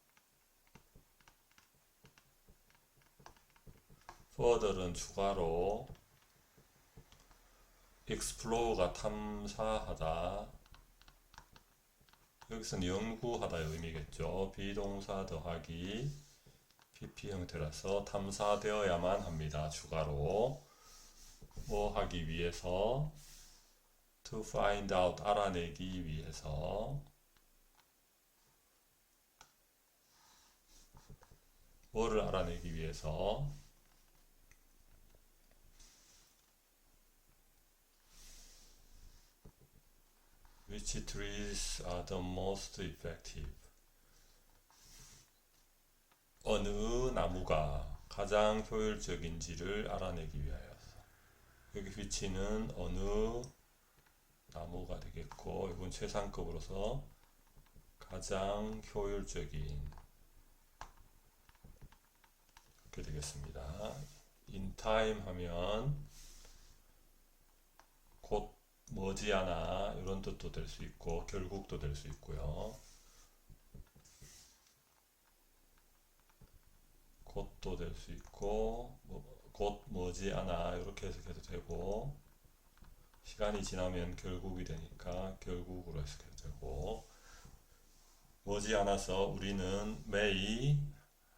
further는 추가로 explore가 탐사하다 여기서는 연구하다의 의미겠죠. 비동사 더하기 pp 형태라서 탐사되어야만 합니다. 추가로 뭐 하기 위해서 to find out 알아내기 위해서 뭐를 알아내기 위해서 Which trees are the most effective? 어느 나무가 가장 효율적인지를 알아내기 위하여서 여기 which는 어느 나무가 되겠고 이건 최상급으로서 가장 효율적인 이렇게 되겠습니다. in time 하면 곧 머지않아 이런 뜻도 될 수 있고 결국도 될 수 있고요. 곧도 될 수 있고 곧 머지않아 이렇게 해석해도 되고 시간이 지나면 결국이 되니까 결국으로 해석해도 되고 머지않아서 우리는 may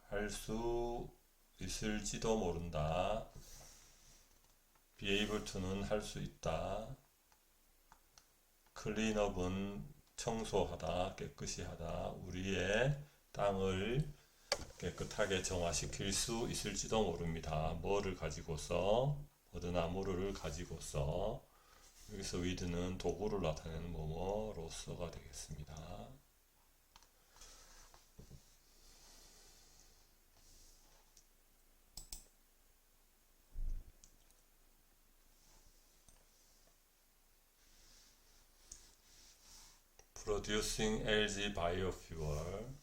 할 수 있을지도 모른다. be able to는 할 수 있다. 클린업은 청소하다, 깨끗이 하다. 우리의 땅을 깨끗하게 정화시킬 수 있을지도 모릅니다. 뭐를 가지고서 버드나무를 가지고서 여기서 with는 도구를 나타내는 뭐뭐로서가 되겠습니다. producing LG biofuel.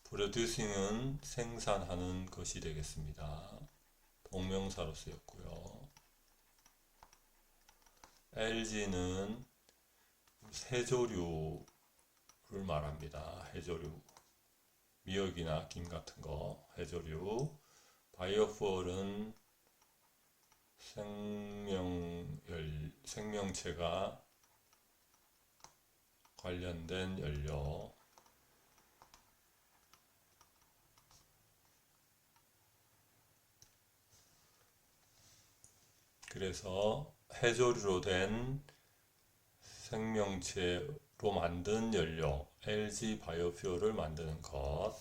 producing은 생산하는 것이 되겠습니다. 동명사로 쓰였고요. LG는 해조류를 말합니다. 해조류, 미역이나 김 같은 거, 해조류. 바이오fuel은 생명체가 관련된 연료. 그래서 해조류로 된 생명체로 만든 연료, LG 바이오퓨얼을 만드는 것.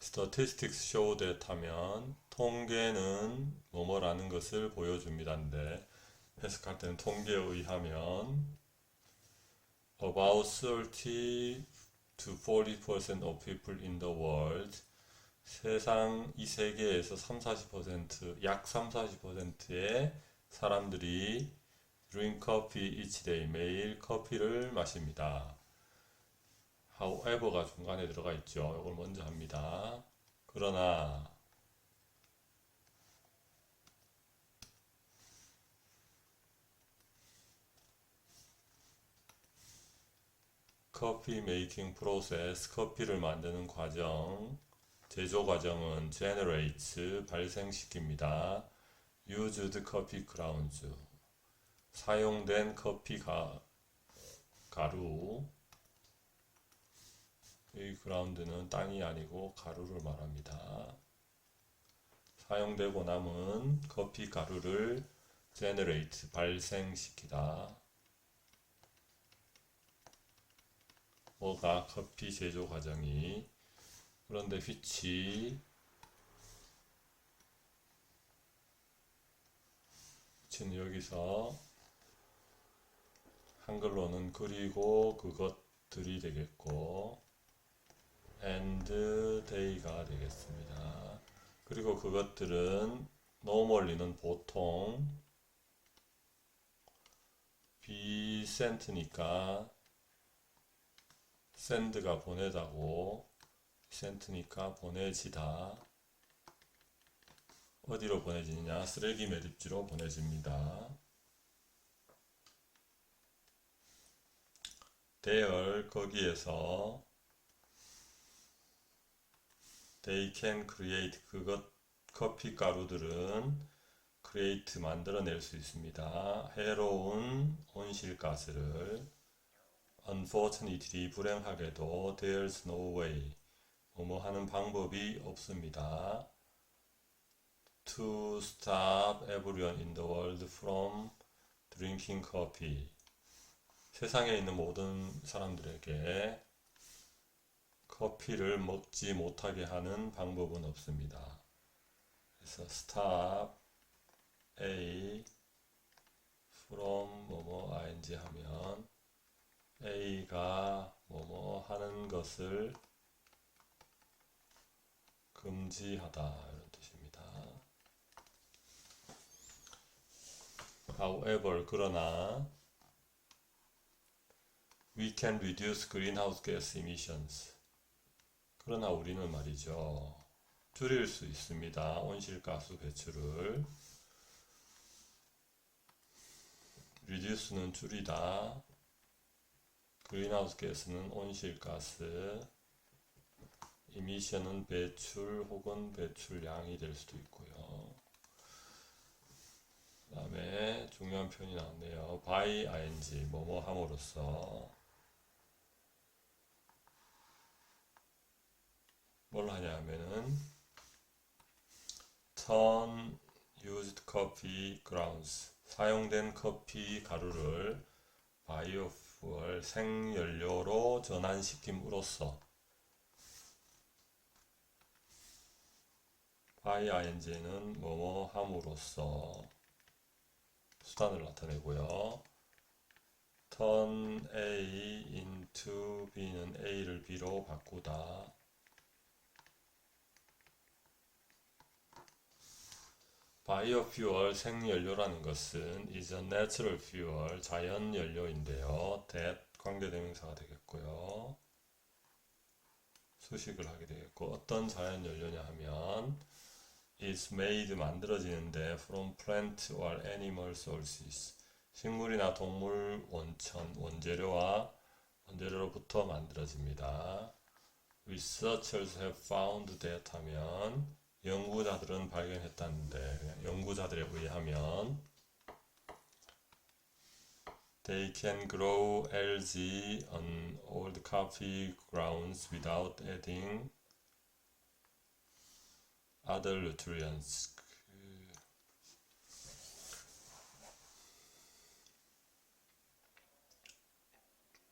Statistics show that 하면 통계는 뭐뭐라는 것을 보여줍니다인데, 해석할 때는 통계에 의하면 about 30 to 40% of people in the world, 세상 이 세계에서 3-40%, 약 3-40%의 사람들이 drink coffee each day, 매일 커피를 마십니다. however가 중간에 들어가 있죠. 이걸 먼저 합니다. 그러나 커피 메이킹 프로세스, 커피를 만드는 과정, 제조 과정은 generates, 발생시킵니다. used coffee grounds, 사용된 커피 가루. 이 ground는 땅이 아니고 가루를 말합니다. 사용되고 남은 커피 가루를 generate, 발생시키다. 뭐가 커피 제조 과정이. 그런데 which는 여기서 한글로는 그리고 그것들이 되겠고 and they가 되겠습니다. 그리고 그것들은 normally는 보통 be sent니까 send가 보내다고, sent니까 보내지다. 어디로 보내지느냐? 쓰레기 매립지로 보내집니다. there, 거기에서 they can create, 커피 가루들은 create, 만들어낼 수 있습니다. 해로운 온실가스를. unfortunately, 불행하게도 there's no way, 뭐뭐 하는 방법이 없습니다. to stop everyone in the world from drinking coffee, 세상에 있는 모든 사람들에게 커피를 먹지 못하게 하는 방법은 없습니다. 그래서 stop A from 뭐뭐 ing 하면 A가 뭐뭐 하는 것을 금지하다, 이런 뜻입니다. However, 그러나 we can reduce greenhouse gas emissions, 그러나 우리는 말이죠, 줄일 수 있습니다. 온실가스 배출을. reduce는 줄이다, greenhouse gas는 온실가스, emission은 배출 혹은 배출량이 될 수도 있고요. 그 다음에 중요한 표현이 나왔네요. by ing, 뭐뭐 함으로써. 뭘 하냐 하면은 turn used coffee grounds, 사용된 커피 가루를 biofuel, 생연료로 전환시킴으로써. by ing는 뭐뭐 함으로써 수단을 나타내고요. turn A into B는 A를 B로 바꾸다. 바이오퓨얼 생연료라는 것은 is a natural fuel 자연 연료인데요. that 관계대명사가 되겠고요. 수식을 하게 되겠고 어떤 자연 연료냐 하면 is made 만들어지는데 from plant or animal sources 식물이나 동물 원천 원재료로부터 만들어집니다. Researchers have found that 하면 연구자들은 발견했다는데 그냥 연구자들에 의하면 They can grow algae on old coffee grounds without adding other nutrients.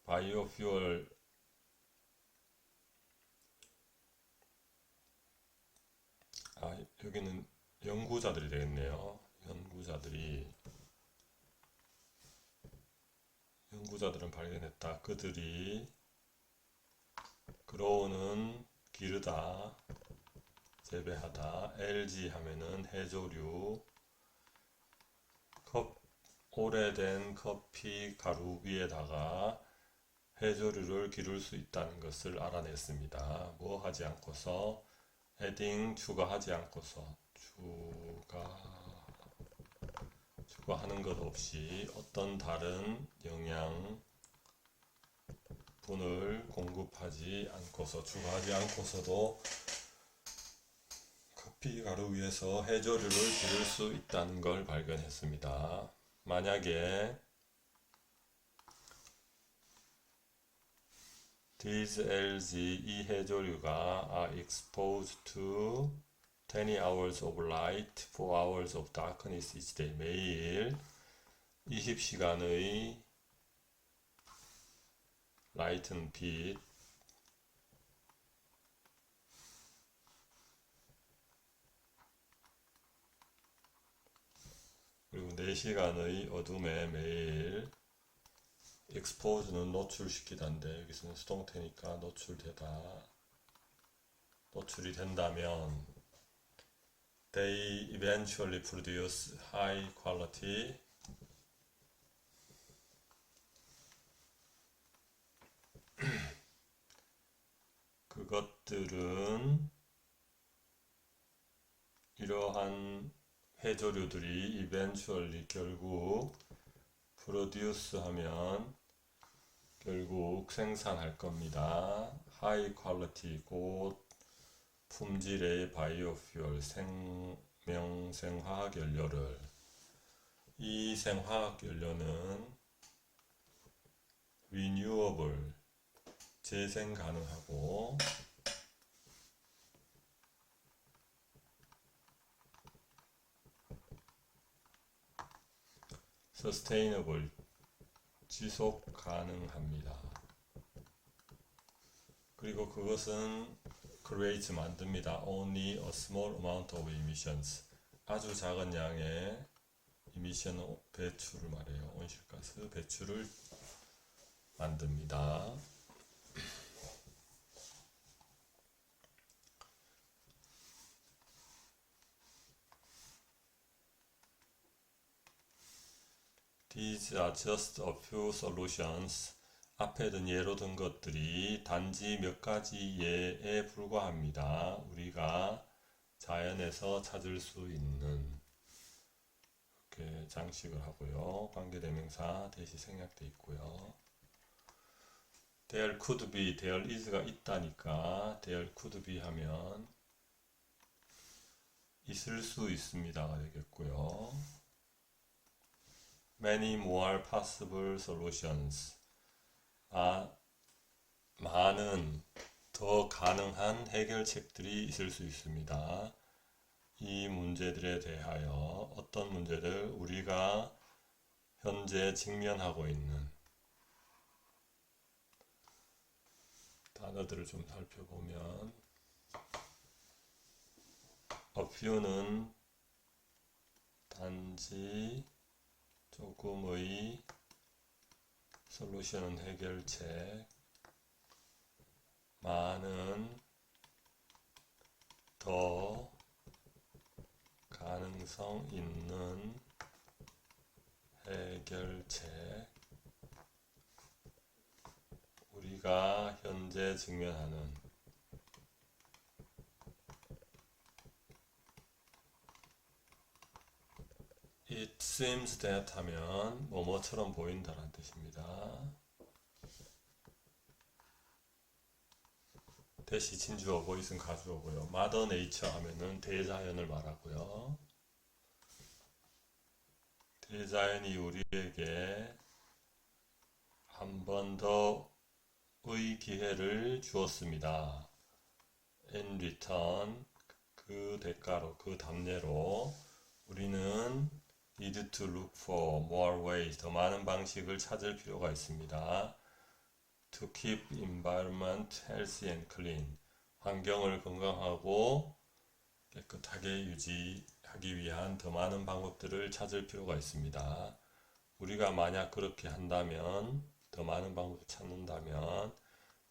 바이오퓨얼 여기는 연구자들이 되겠네요. 연구자들은 발견했다. 그들이 grow는 기르다, 재배하다. algae 하면은 해조류. 오래된 커피 가루 위에다가 해조류를 기를 수 있다는 것을 알아냈습니다. 뭐 하지 않고서 adding 추가하지 않고서 추가하는 것 없이 어떤 다른 영양분을 공급하지 않고서 추가하지 않고서도 커피 가루 위에서 해조류를 기를 수 있다는 걸 발견했습니다. 만약에 These algae, 이 해조류가 are exposed to 20 hours of light, 4 hours of darkness each day. 매일 20시간의 라이트는 빛, 그리고 4시간의 어둠에 매일 expose는 노출시키다인데 여기서는 수동태니까 노출이 된다면 they eventually produce high quality 그것들은 이러한 해조류들이 eventually 결국 produce 하면 결국 생산할 겁니다. high quality 곧 품질의 바이오퓨얼 생화학 연료를 이 생화학 연료는 renewable 재생 가능하고 sustainable 지속 가능합니다. 그리고 그것은 create 만듭니다. only a small amount of emissions 아주 작은 양의 emission 배출을 말해요. 온실가스 배출을 만듭니다. These are just a few solutions. 앞에 든 예로 든 것들이 단지 몇 가지 예에 불과합니다. 우리가 자연에서 찾을 수 있는 이렇게 장식을 하고요. 관계대명사 대시 생략돼 있고요. There could be, there is가 있다니까 there could be 하면 있을 수 있습니다가 되겠고요. Many more possible solutions. 많은 더 가능한 해결책들이 있을 수 있습니다. 이 문제들에 대하여 어떤 문제들 우리가 현재 직면하고 있는 단어들을 좀 살펴보면 a few는 단지 조금의 솔루션은 해결책 많은 더 가능성 있는 해결책. 우리가 현재 직면하는 It seems that 하면 뭐뭐처럼 보인다라는 뜻입니다. 대시 진주어, 보이스는 가주어고요. Mother Nature 하면은 대자연을 말하고요. 대자연이 우리에게 한 번 더의 기회를 주었습니다. In return, 그 대가로, 그 답례로 우리는 need to look for more ways, 더 많은 방식을 찾을 필요가 있습니다. To keep environment healthy and clean, 환경을 건강하고 깨끗하게 유지하기 위한 더 많은 방법들을 찾을 필요가 있습니다. 우리가 만약 그렇게 한다면, 더 많은 방법을 찾는다면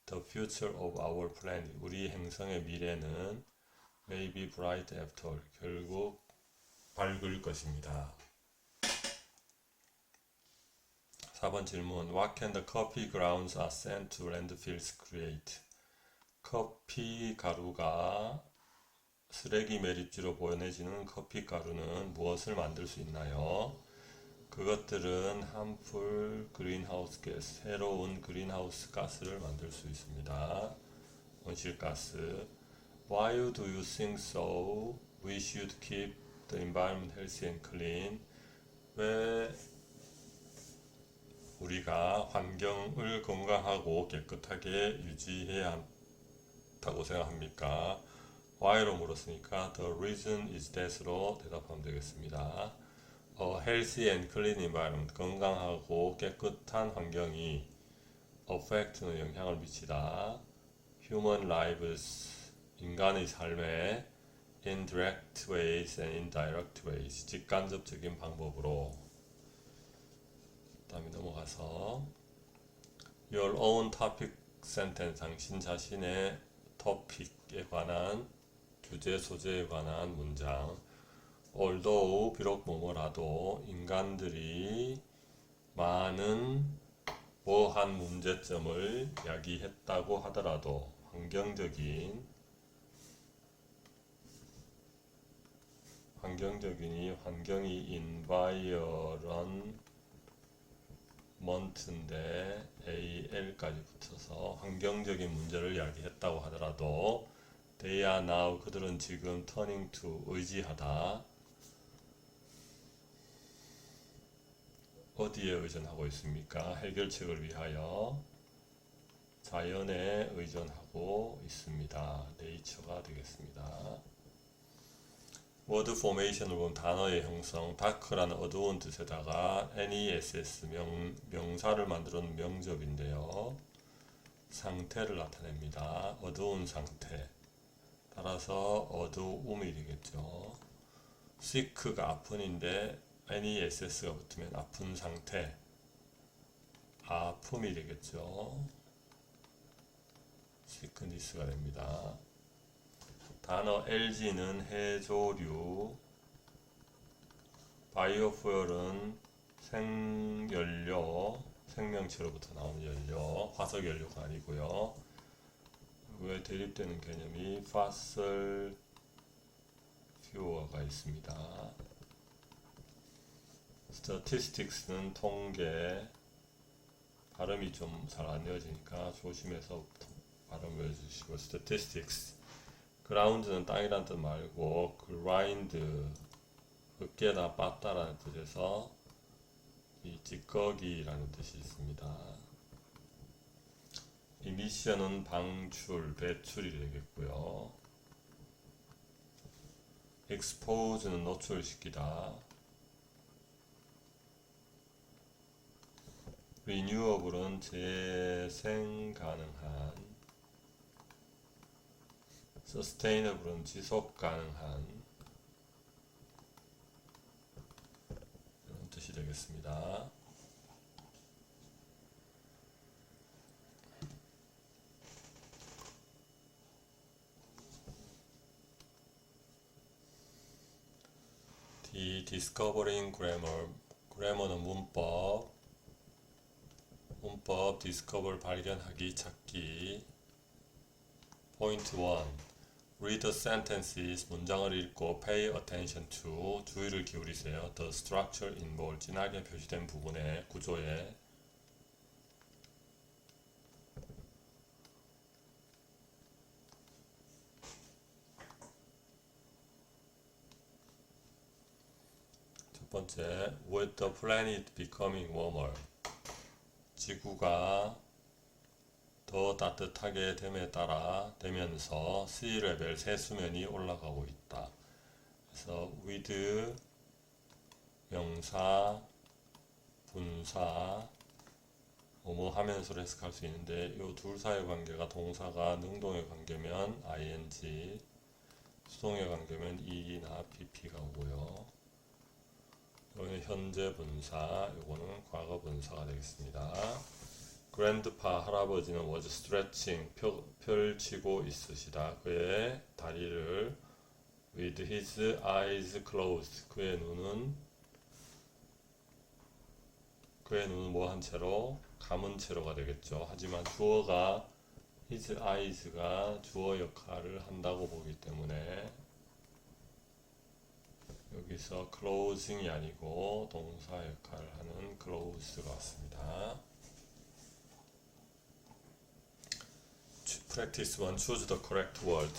The future of our planet, 우리 행성의 미래는 may be bright after all, 결국 밝을 것입니다. 4번 질문. What can the coffee grounds are sent to landfills create? 커피 가루가 쓰레기 매립지로 보내지는 커피 가루는 무엇을 만들 수 있나요? 그것들은 harmful greenhouse gas, 해로운 그린하우스 가스를 만들 수 있습니다. 온실가스. Why do you think so? We should keep the environment healthy and clean. 왜 우리가 환경을 건강하고 깨끗하게 유지해야 한다고 생각합니까? Why로 물었으니까 The reason is that으로 대답하면 되겠습니다. A healthy and clean environment, 건강하고 깨끗한 환경이 affect는 영향을 미치다. Human lives, 인간의 삶에 in direct ways and indirect ways, 직간접적인 방법으로. 다음에 넘어가서 Your own topic sentence, 당신 자신의 토픽에 관한, 주제, 소재에 관한 문장. Although, 비록 뭐뭐라도 인간들이 많은 뭐한 문제점을 야기했다고 하더라도 환경적인 환경이 environment인데 AL까지 붙어서 환경적인 문제를 야기했다고 하더라도 they are now, 그들은 지금 turning to, 의지하다. 어디에 의존하고 있습니까? 해결책을 위하여 자연에 의존하고 있습니다. 네이처가 되겠습니다. 워드 포메이션을 보면 단어의 형성, 다크라는 어두운 뜻에다가 NESS 명사를 만드는 명접인데요. 상태를 나타냅니다. 어두운 상태. 따라서 어두움이 되겠죠. sick가 아픈인데 NESS가 붙으면 아픈 상태, 아픔이 되겠죠. sickness가 됩니다. 단어 LG는 해조류, 바이오fuel은 생연료, 생명체로부터 나오는 연료, 화석연료가 아니고요. 그에 대립되는 개념이 fossil fuel가 있습니다. statistics는 통계, 발음이 좀 잘 안 이어지니까 조심해서 발음을 해주시고. statistics. ground는 땅이란 뜻 말고 grind, 으깨다 빻다라는 뜻에서 이 찌꺼기라는 뜻이 있습니다. emission은 방출, 배출이 되겠고요. expose는 노출시키다. renewable은 재생 가능한, sustainable은 지속 가능한, 이런 뜻이 되겠습니다. 찾기, discovering grammar, grammar는 문법, discover 발견하기, 찾기. Point 1. Read the sentences, 문장을 읽고 pay attention to, 주의를 기울이세요. The structure involved, 진하게 표시된 부분의 구조에. 첫 번째, with the planet becoming warmer, 지구가 더 따뜻하게 됨에 따라 되면서 sea level, 세수면이 올라가고 있다. 그래서 with 명사, 분사, 뭐뭐 하면서로 해석할 수 있는데 이 둘 사이의 관계가 동사가 능동의 관계면 ing, 수동의 관계면 e나 pp가 오고요. 이거는 현재 분사, 이거는 과거 분사가 되겠습니다. grandpa, 할아버지는 was stretching, 펼치고 있으시다. 그의 다리를 with his eyes closed, 그의 눈은 뭐 한 채로? 감은 채로가 되겠죠. 하지만 주어가 his eyes가 주어 역할을 한다고 보기 때문에 여기서 closing이 아니고 동사 역할을 하는 close가 왔습니다. Practice 1. Choose the correct word.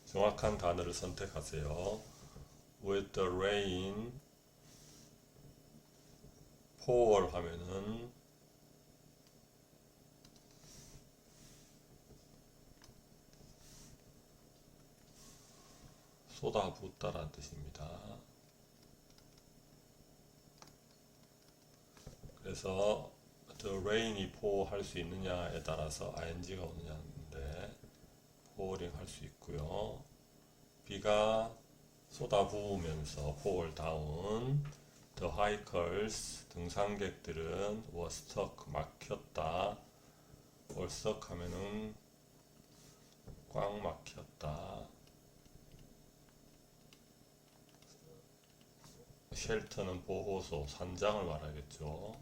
정확한 단어를 선택하세요. With the rain, pour 하면은 쏟아붓다라는 뜻입니다. 그래서 the rain이 pour 할 수 있느냐에 따라서 ing가 오느냐인데 pouring 할 수 있고요. 비가 쏟아부으면서 pour down. The hikers, 등산객들은 were stuck, 막혔다. were stuck 하면은 꽉 막혔다. 쉘터는 보호소, 산장을 말하겠죠.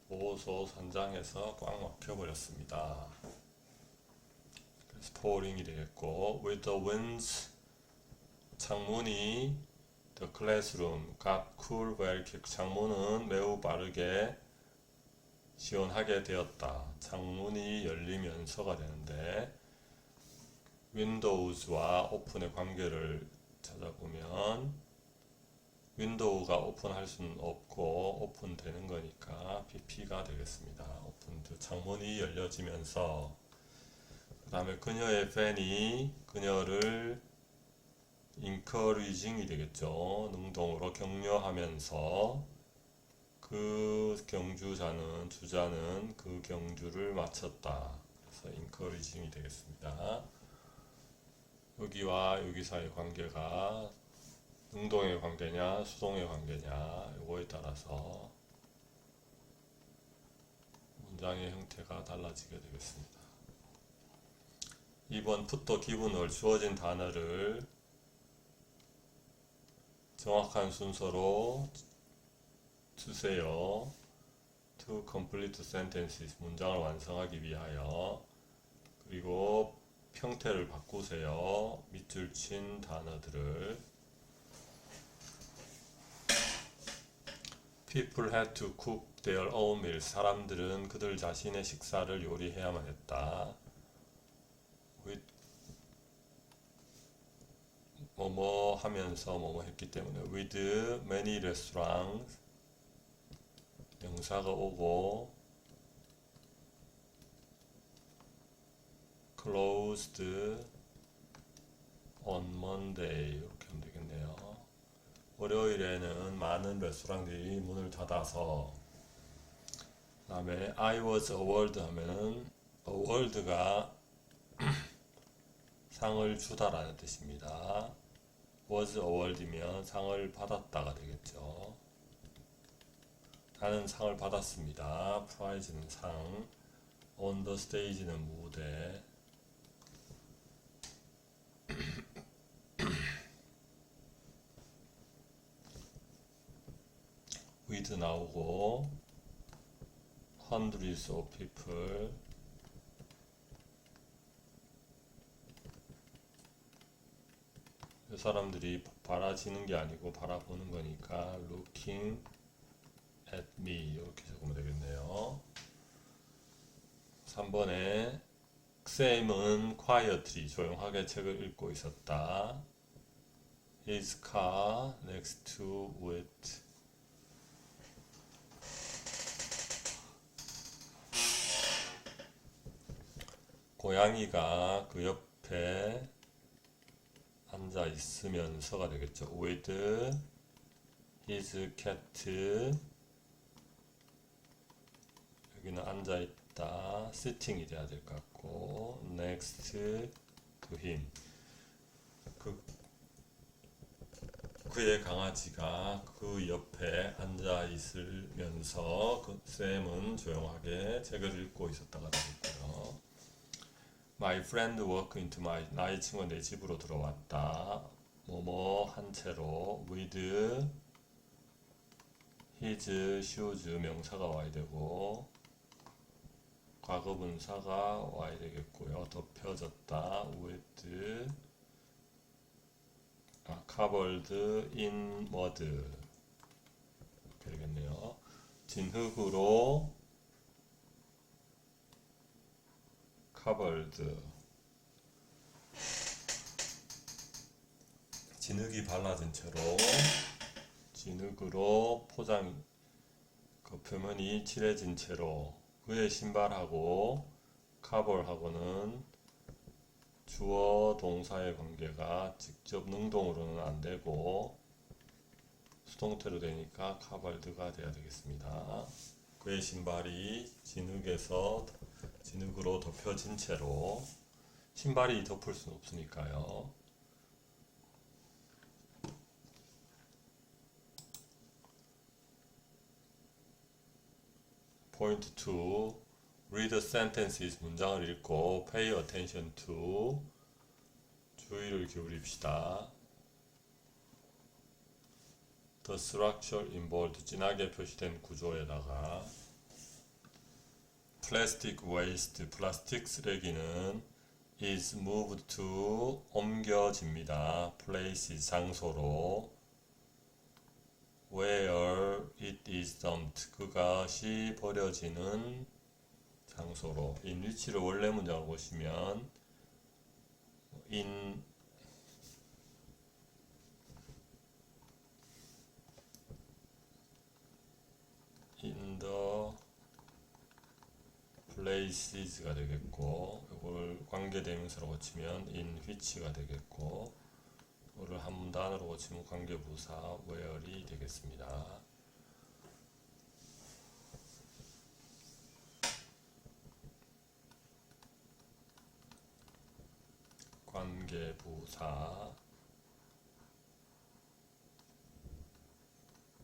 보호소 산장에서 꽉 막혀버렸습니다. 그래서 pouring이 되겠고, with the winds, 창문이 the classroom got cool very quick, 창문은 매우 빠르게 시원하게 되었다. 창문이 열리면서가 되는데 windows와 open의 관계를 찾아보면 윈도우가 오픈할 수는 없고 오픈되는 거니까 pp가 되겠습니다. 오픈드, 창문이 열려지면서. 그 다음에 그녀의 팬이 그녀를 encouraging이 되겠죠. 능동으로 격려하면서 그 주자는 그 경주를 마쳤다. 그래서 encouraging이 되겠습니다. 여기와 여기 사이의 관계가 능동의 관계냐 수동의 관계냐 이거에 따라서 문장의 형태가 달라지게 되겠습니다. 2번 풋도 기분을, 주어진 단어를 정확한 순서로 주세요. To complete sentences, 문장을 완성하기 위하여. 그리고 형태를 바꾸세요. 밑줄 친 단어들을. People had to cook their own meals. 사람들은 그들 자신의 식사를 요리해야만 했다. with 뭐뭐 하면서 뭐뭐 했기 때문에 with many restaurants, 명사가 오고 closed on Monday 이렇게 하면 되겠네요. 월요일에는 많은 레스토랑들이 문을 닫아서. 그 다음에 I was awarded 하면은 award가 상을 주다라는 뜻입니다. was award이면 상을 받았다가 되겠죠. 나는 상을 받았습니다. prize는 상, on the stage는 무대. with 나오고 hundreds of people 이 사람들이 바라지는 게 아니고 바라보는 거니까 looking at me 이렇게 적으면 되겠네요. 3번에 쌤은 quietly 조용하게 책을 읽고 있었다. His car next to it. 고양이가 그 옆에 앉아 있으면서가 되겠죠. with his cat. 여기는 앉아 있다. sitting이 돼야 될 것 같고 next to him. 그의 강아지가 그 옆에 앉아 있으면서 그 쌤은 조용하게 책을 읽고 있었다가 되겠고요. My friend walked into my 나의 친구가 내 집으로 들어왔다. 뭐뭐 한 채로 with his shoes 명사가 와야 되고 과거분사가 와야 되겠고요. 덮여졌다. with covered in mud 이렇게 되겠네요. 진흙으로 covered 진흙이 발라진 채로 진흙으로 포장 그 표면이 칠해진 채로 그의 신발하고 cover하고는 주어 동사의 관계가 직접 능동으로는 안 되고 수동태로 되니까 covered가 돼야 되겠습니다. 그의 신발이 진흙으로 덮여진 채로 신발이 덮을 수는 없으니까요. Point 2. Read the sentences. 문장을 읽고 pay attention to. 주의를 기울입시다. The structure involved. 진하게 표시된 구조에다가 plastic waste. 플라스틱 쓰레기는 is moved to. 옮겨집니다. place. 장소로. where it is dumped. 그것이 버려지는 장소로. in which를 원래 문장을 보시면 in the places가 되겠고 이걸 관계대명사로 고치면 in which가 되겠고 이거를 한 단어로 고치면 관계부사 where이 되겠습니다. 관계부사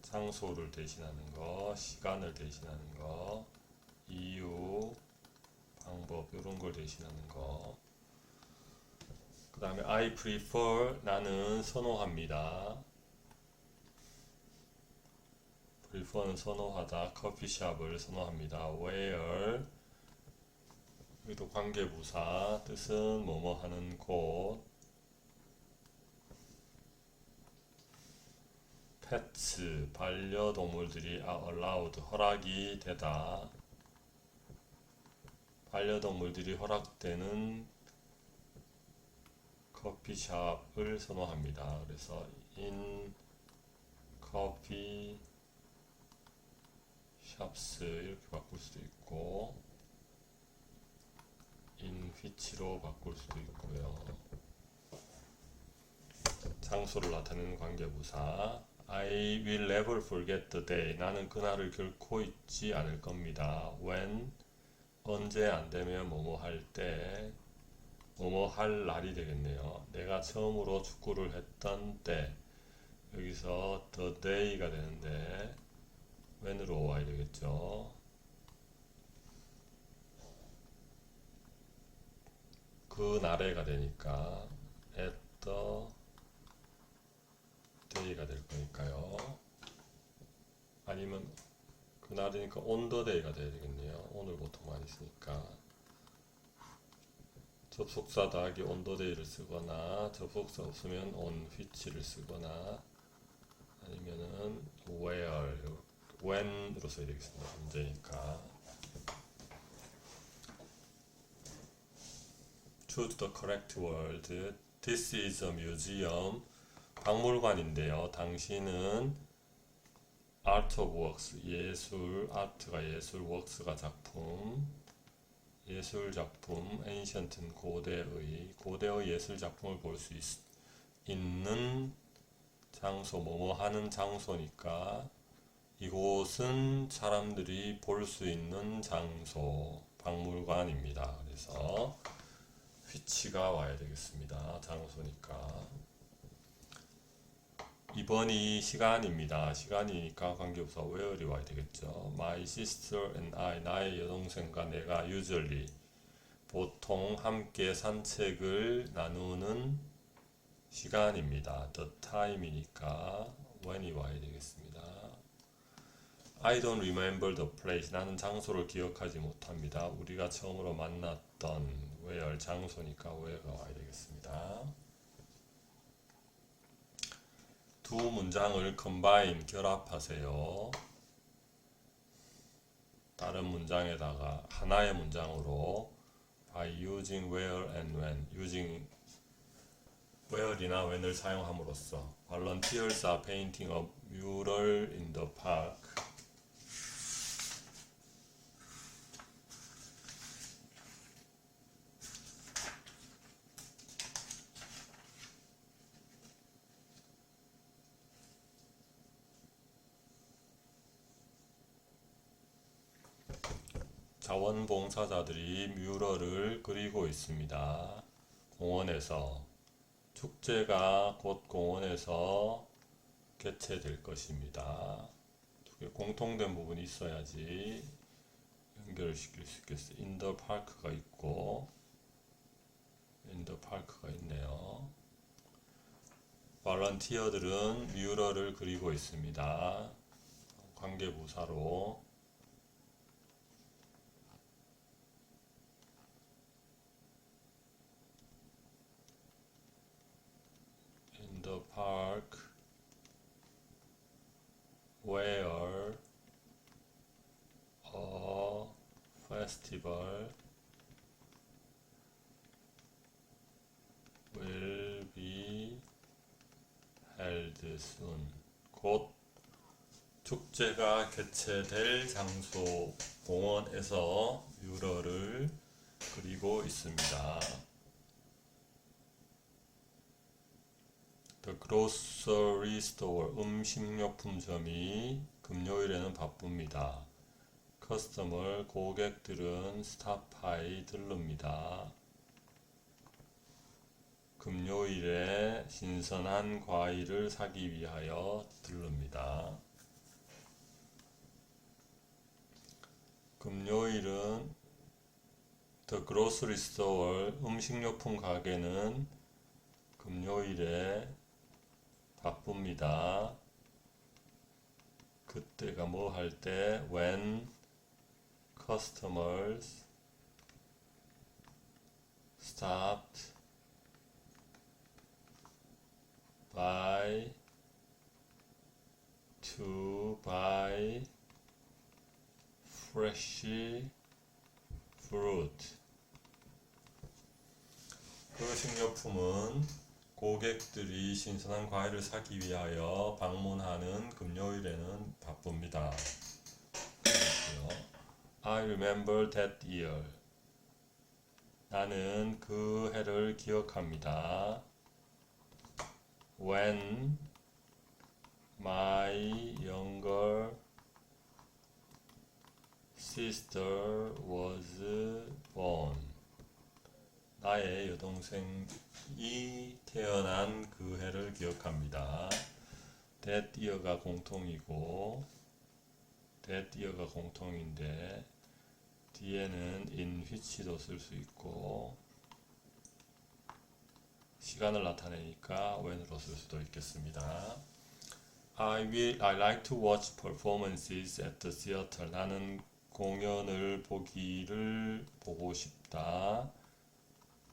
장소를 대신하는 거, 시간을 대신하는 거, 이유, 방법 이런 걸 대신하는 거. 그 다음에 I prefer 나는 선호합니다. prefer는 선호하다. 커피숍을 선호합니다. where 여기도 관계부사 뜻은 뭐뭐 하는 곳. pets 반려동물들이 are allowed 허락이 되다. 반려동물들이 허락되는 커피숍을 선호합니다. 그래서 in coffee shops 이렇게 바꿀 수도 있고 in which로 바꿀 수도 있고요. 장소를 나타내는 관계부사 I will never forget the day. 나는 그날을 결코 잊지 않을 겁니다. when 언제 안 되면 뭐뭐 할 때 뭐뭐 할 날이 되겠네요. 내가 처음으로 축구를 했던 때 여기서 the day가 되는데 when으로 와야 되겠죠. 그 날에가 되니까 at the day가 될 거니까요. 아니면 그날이니까 on the day가 돼야 되겠네요. 오늘 보통 많이 쓰니까 접속사 더하기 on the day를 쓰거나 접속사 없으면 on which를 쓰거나 아니면은 where, when으로 써야 되겠습니다. 문제니까 choose the correct word. This is a museum. 박물관인데요. 당신은 art of works, 예술, art가 예술, works가 작품, 예술 작품, ancient는 고대의 예술 작품을 볼 수 있는 장소, 뭐뭐 하는 장소니까 이곳은 사람들이 볼 수 있는 장소, 박물관입니다. 그래서 which가 와야 되겠습니다. 장소니까. 2번이 시간입니다. 시간이니까 관계부사 where이 와야 되겠죠. My sister and I, 나의 여동생과 내가 usually, 보통 함께 산책을 나누는 시간입니다. The time이니까 when이 와야 되겠습니다. I don't remember the place, 나는 장소를 기억하지 못합니다. 우리가 처음으로 만났던 where, 장소니까 where가 와야 되겠습니다. 두 문장을 combine, 결합하세요. 다른 문장에다가 하나의 문장으로 by using where and when, using where이나 when을 사용함으로써 volunteers are painting a mural in the park. 자원봉사자들이 뮤럴을 그리고 있습니다. 공원에서. 축제가 곧 공원에서 개최될 것입니다. 두 개 공통된 부분이 있어야지 연결을 시킬 수 있겠어요. In the park가 있고 in the park가 있네요. volunteer들은 뮤럴을 그리고 있습니다. 관계부사로 the park where a festival will be held soon. 곧 축제가 개최될 장소 공원에서 뮤럴을 그리고 있습니다. The grocery store, 음식료품점이 금요일에는 바쁩니다. Customer, 고객들은 stop by, 들릅니다. 금요일에 신선한 과일을 사기 위하여 들릅니다. 금요일은 The grocery store, 음식료품 가게는 금요일에 바쁩니다. 그때가 뭐 할 때? When customers stopped by to buy fresh fruit. 그 식료품은 고객들이 신선한 과일을 사기 위하여 방문하는 금요일에는 바쁩니다. I remember that year. 나는 그 해를 기억합니다. When my younger sister was born. 나의 여동생이 태어난 그 해를 기억합니다. That year가 공통이고 that year가 공통인데 뒤에는 in which도 쓸 수 있고 시간을 나타내니까 when으로 쓸 수도 있겠습니다. I like to watch performances at the theater. 나는 공연을 보고 싶다.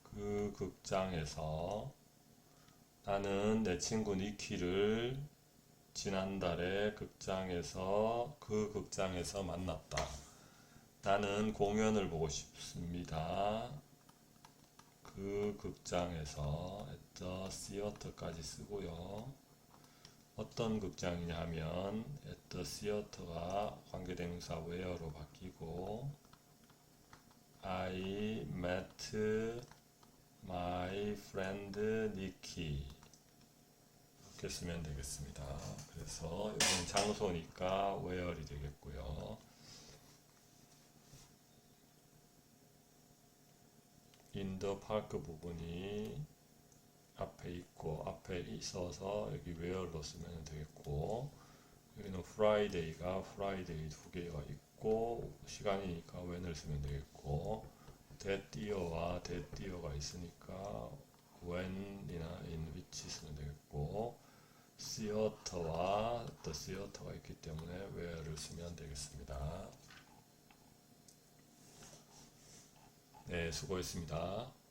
그 극장에서. 나는 내 친구 니키를 지난달에 그 극장에서 만났다. 나는 공연을 보고 싶습니다. 그 극장에서 at the theater까지 쓰고요. 어떤 극장이냐 하면 at the theater가 관계대명사 where로 바뀌고 I met my friend Nikki 이렇게 쓰면 되겠습니다. 그래서 여기는 장소니까 where이 되겠고요. in the park 부분이 앞에 있고 앞에 있어서 여기 where로 쓰면 되겠고 여기는 Friday가 Friday 두 개가 있고 시간이니까 when을 쓰면 되겠고 that year와 that year가 있으니까 when이나 in which 쓰면 되겠고 theater와 the theater가 있기 때문에 where를 쓰면 되겠습니다. 네, 수고했습니다.